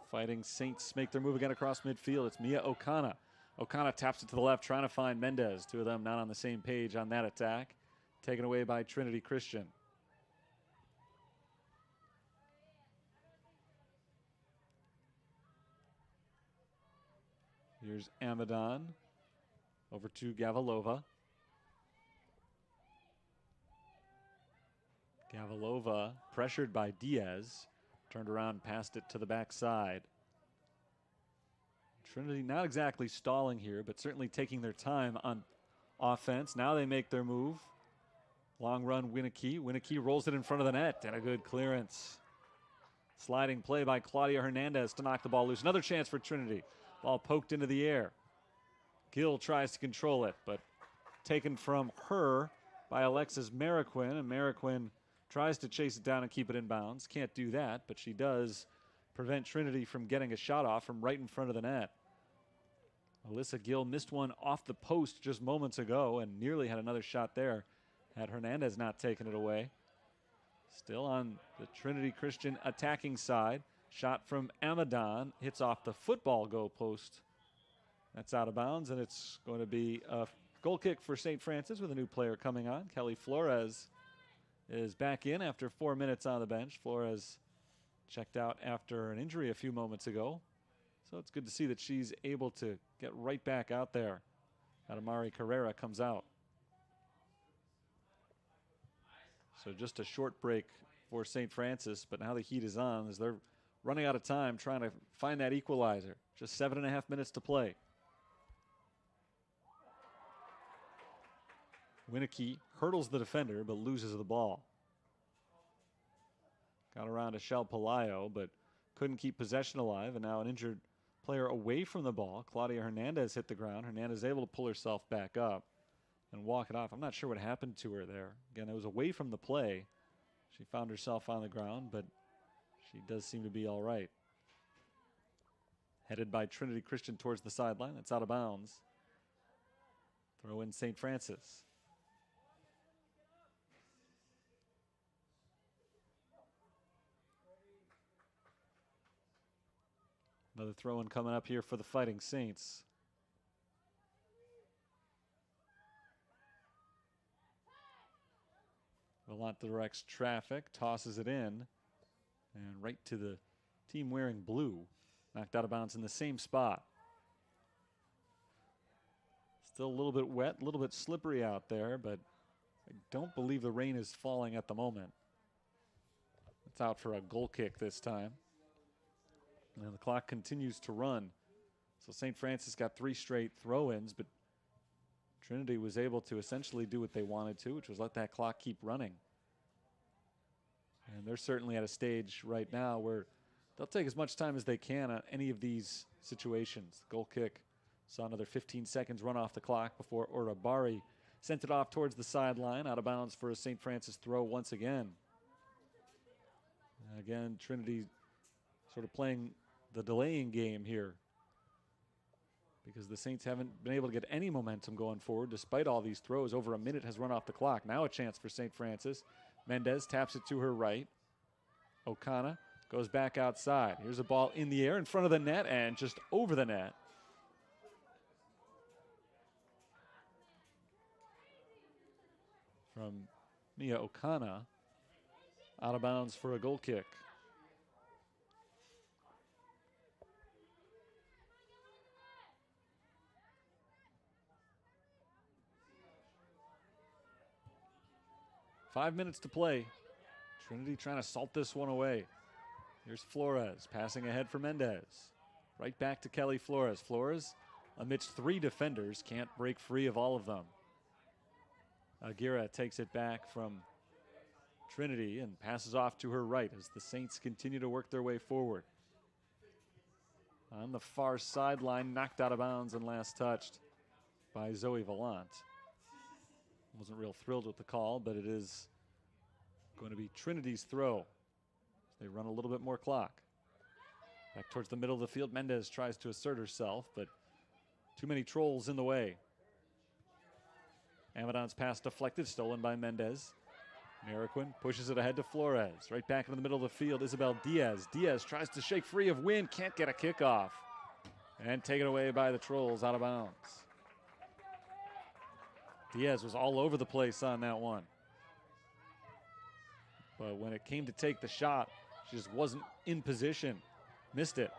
Fighting Saints make their move again across midfield. It's Mia Okana. Okana taps it to the left, trying to find Mendez. 2 of them not on the same page on that attack. Taken away by Trinity Christian. Here's Amadon over to Gavalova. Gavalova pressured by Diaz. Turned around, passed it to the backside. Trinity not exactly stalling here, but certainly taking their time on offense. Now they make their move. Long run, Winnicky. Winnicky rolls it in front of the net, and a good clearance. Sliding play by Claudia Hernandez to knock the ball loose. Another chance for Trinity. Ball poked into the air. Gill tries to control it, but taken from her by Alexis Mariquin, and Mariquin tries to chase it down and keep it in bounds. Can't do that, but she does prevent Trinity from getting a shot off from right in front of the net. Alyssa Gill missed one off the post just moments ago and nearly had another shot there had Hernandez not taken it away. Still on the Trinity Christian attacking side. Shot from Amadon hits off the football goal post. That's out of bounds, and it's going to be a goal kick for St. Francis with a new player coming on. Kelly Flores is back in after 4 minutes on the bench. Flores checked out after an injury a few moments ago. So it's good to see that she's able to get right back out there. Adamari Carrera comes out. So just a short break for St. Francis, but now the heat is on as they're running out of time trying to find that equalizer. Just 7.5 minutes to play. Winnicky hurdles the defender but loses the ball. Got around to Shell Pelayo but couldn't keep possession alive, and now an injured player away from the ball. Claudia Hernandez hit the ground. Hernandez able to pull herself back up and walk it off. I'm not sure what happened to her there. Again, it was away from the play. She found herself on the ground, but she does seem to be all right. Headed by Trinity Christian towards the sideline. It's out of bounds. Throw in St. Francis. Another throw-in coming up here for the Fighting Saints. Villant directs traffic, tosses it in, and right to the team wearing blue. Knocked out of bounds in the same spot. Still a little bit wet, a little bit slippery out there, but I don't believe the rain is falling at the moment. It's out for a goal kick this time. And the clock continues to run. So St. Francis got 3 straight throw-ins, but Trinity was able to essentially do what they wanted to, which was let that clock keep running. And they're certainly at a stage right now where they'll take as much time as they can on any of these situations. The goal kick saw another 15 seconds run off the clock before Orabari sent it off towards the sideline, out of bounds for a St. Francis throw once again. Again, Trinity sort of playing the delaying game here because the Saints haven't been able to get any momentum going forward despite all these throws. Over a minute has run off the clock. Now a chance for St. Francis. Mendez taps it to her right. Okana goes back outside. Here's a ball in the air in front of the net and just over the net. From Mia Okana, out of bounds for a goal kick. Five minutes to play. Trinity trying to salt this one away. Here's Flores passing ahead for Mendez. Right back to Kelly Flores. Flores, amidst 3 defenders, can't break free of all of them. Aguirre takes it back from Trinity and passes off to her right as the Saints continue to work their way forward. On the far sideline, knocked out of bounds and last touched by Zoe Villant. Wasn't real thrilled with the call, but it is going to be Trinity's throw. They run a little bit more clock. Back towards the middle of the field, Mendez tries to assert herself, but too many trolls in the way. Amadon's pass deflected, stolen by Mendez. Mariquin pushes it ahead to Flores. Right back into the middle of the field, Isabel Diaz. Diaz tries to shake free of Wynn, can't get a kickoff. And taken away by the Trolls, out of bounds. Diaz was all over the place on that one. But when it came to take the shot, she just wasn't in position. Missed it.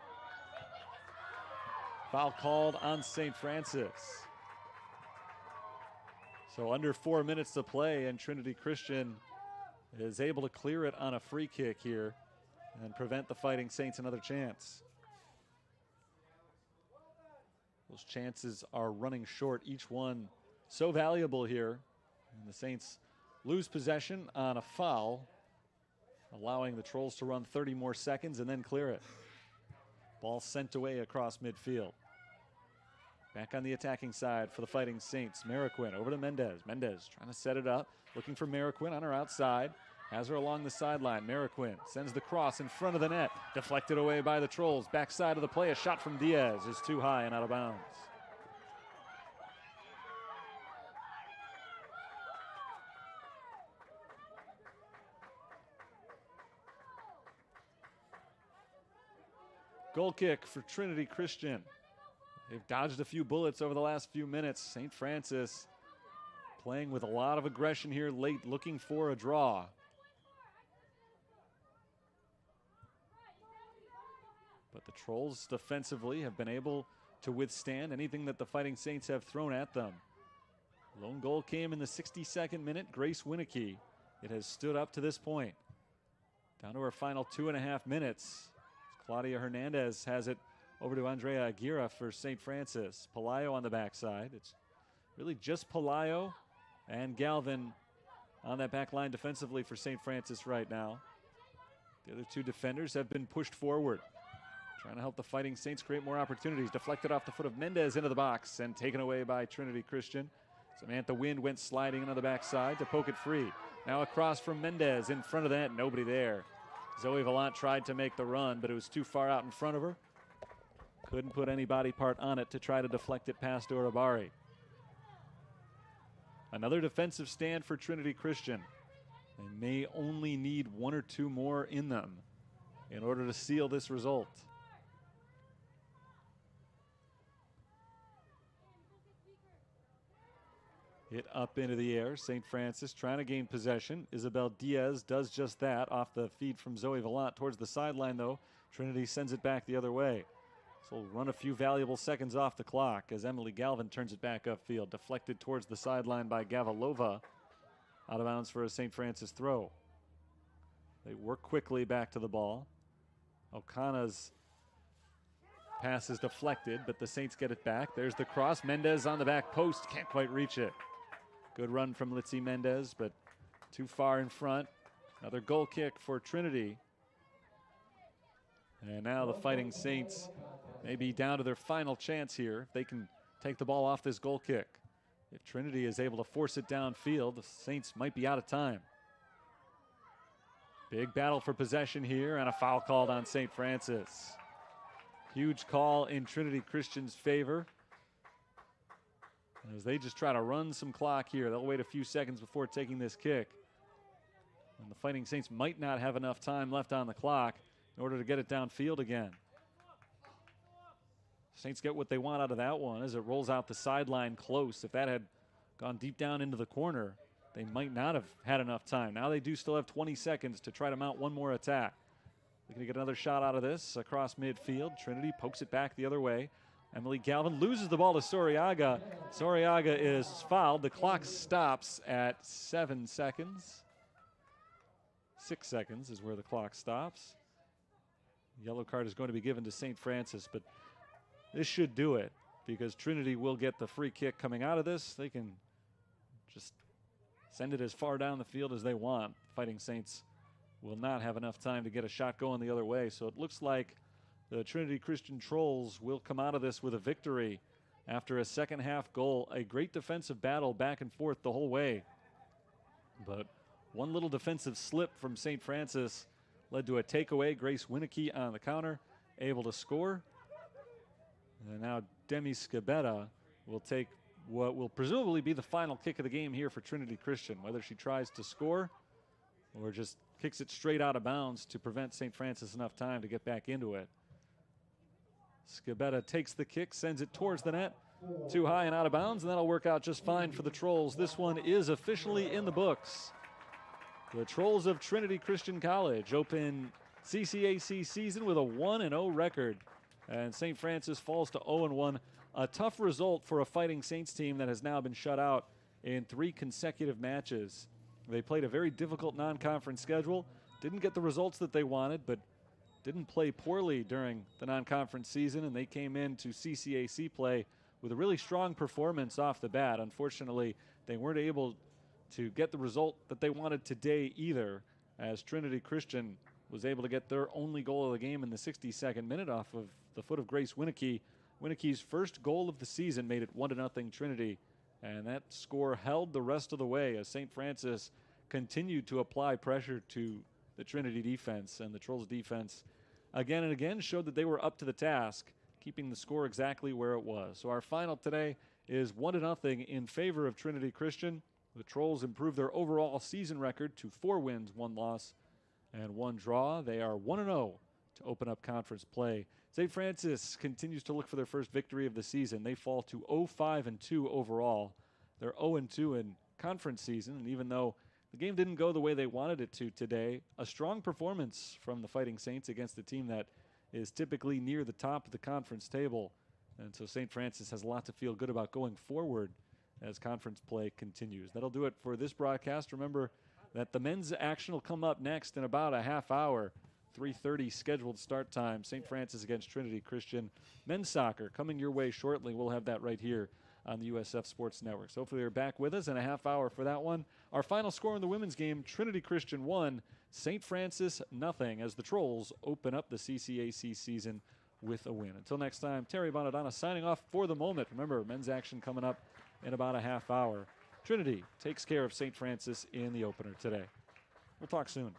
Foul called on St. Francis. So under 4 minutes to play, and Trinity Christian is able to clear it on a free kick here and prevent the Fighting Saints another chance. Those chances are running short, each one so valuable here. And the Saints lose possession on a foul, allowing the Trolls to run 30 more seconds and then clear it. Ball sent away across midfield. Back on the attacking side for the Fighting Saints. Mariquin over to Mendez. Mendez trying to set it up, looking for Mariquin on her outside. Has her along the sideline. Mariquin sends the cross in front of the net. Deflected away by the Trolls. Backside of the play. A shot from Diaz is too high and out of bounds. Goal kick for Trinity Christian. They've dodged a few bullets over the last few minutes. St. Francis playing with a lot of aggression here late, looking for a draw. But the Trolls defensively have been able to withstand anything that the Fighting Saints have thrown at them. Lone goal came in the 62nd minute. Grace Winicky. It has stood up to this point. Down to our final 2.5 minutes. Claudia Hernandez has it over to Andrea Aguirre for St. Francis. Pelayo on the backside. It's really just Pelayo and Galvin on that back line defensively for St. Francis right now. The other two defenders have been pushed forward, trying to help the Fighting Saints create more opportunities. Deflected off the foot of Mendez into the box and taken away by Trinity Christian. Samantha Wind went sliding into the backside to poke it free. Now across from Mendez in front of that, nobody there. Zoe Vallant tried to make the run, but it was too far out in front of her. Couldn't put any body part on it to try to deflect it past Urabari. Another defensive stand for Trinity Christian. They may only need 1 or 2 more in them in order to seal this result. Hit up into the air. St. Francis trying to gain possession. Isabel Diaz does just that off the feed from Zoe Vallant towards the sideline, though. Trinity sends it back the other way. So we'll run a few valuable seconds off the clock as Emily Galvin turns it back upfield. Deflected towards the sideline by Gavalova. Out of bounds for a St. Francis throw. They work quickly back to the ball. Okana's pass is deflected, but the Saints get it back. There's the cross. Mendez on the back post. Can't quite reach it. Good run from Litzy Mendez, but too far in front. Another goal kick for Trinity. And now the Fighting Saints may be down to their final chance here. If they can take the ball off this goal kick. If Trinity is able to force it downfield, the Saints might be out of time. Big battle for possession here and a foul called on St. Francis. Huge call in Trinity Christian's favor. As they just try to run some clock here. They'll wait a few seconds before taking this kick. And the Fighting Saints might not have enough time left on the clock in order to get it downfield again. Saints get what they want out of that one as it rolls out the sideline close. If that had gone deep down into the corner, they might not have had enough time. Now they do still have 20 seconds to try to mount one more attack. They're going to get another shot out of this across midfield. Trinity pokes it back the other way. Emily Galvin loses the ball to Soriaga. Soriaga is fouled. The clock stops at 7 seconds. 6 seconds is where the clock stops. Yellow card is going to be given to St. Francis, but this should do it because Trinity will get the free kick coming out of this. They can just send it as far down the field as they want. Fighting Saints will not have enough time to get a shot going the other way. So it looks like the Trinity Christian Trolls will come out of this with a victory after a second half goal. A great defensive battle back and forth the whole way. But one little defensive slip from St. Francis led to a takeaway. Grace Winicky on the counter, able to score. And now Demi Scabetta will take what will presumably be the final kick of the game here for Trinity Christian, whether she tries to score or just kicks it straight out of bounds to prevent St. Francis enough time to get back into it. Scabetta takes the kick, sends it towards the net, too high and out of bounds, and that'll work out just fine for the Trolls. This one is officially in the books. The Trolls of Trinity Christian College open CCAC season with a 1-0 record, and St. Francis falls to 0-1. A tough result for a Fighting Saints team that has now been shut out in 3 consecutive matches. They played a very difficult non-conference schedule, didn't get the results that they wanted, but didn't play poorly during the non-conference season, and they came into CCAC play with a really strong performance off the bat. Unfortunately, they weren't able to get the result that they wanted today either, as Trinity Christian was able to get their only goal of the game in the 62nd minute off of the foot of Grace Winicky. Winicky's first goal of the season made it 1-0 Trinity, and that score held the rest of the way as St. Francis continued to apply pressure to the Trinity defense, and the Trolls defense again and again showed that they were up to the task, keeping the score exactly where it was. So our final today is 1-0 in favor of Trinity Christian. The Trolls improved their overall season record to 4 wins, 1 loss, and 1 draw. They are 1-0 to open up conference play. St. Francis continues to look for their first victory of the season. They fall to 0-5-2 overall. They're 0-2 in conference season, and even though the game didn't go the way they wanted it to today, a strong performance from the Fighting Saints against a team that is typically near the top of the conference table. And so St. Francis has a lot to feel good about going forward as conference play continues. That'll do it for this broadcast. Remember that the men's action will come up next in about a half hour. 3:30 scheduled start time. St. Francis against Trinity Christian. Men's soccer coming your way shortly. We'll have that right here on the USF Sports Network. So hopefully you're back with us in a half hour for that one. Our final score in the women's game, Trinity Christian 1, St. Francis 0, as the Trolls open up the CCAC season with a win. Until next time, Terry Bonadonna signing off for the moment. Remember, men's action coming up in about a half hour. Trinity takes care of St. Francis in the opener today. We'll talk soon.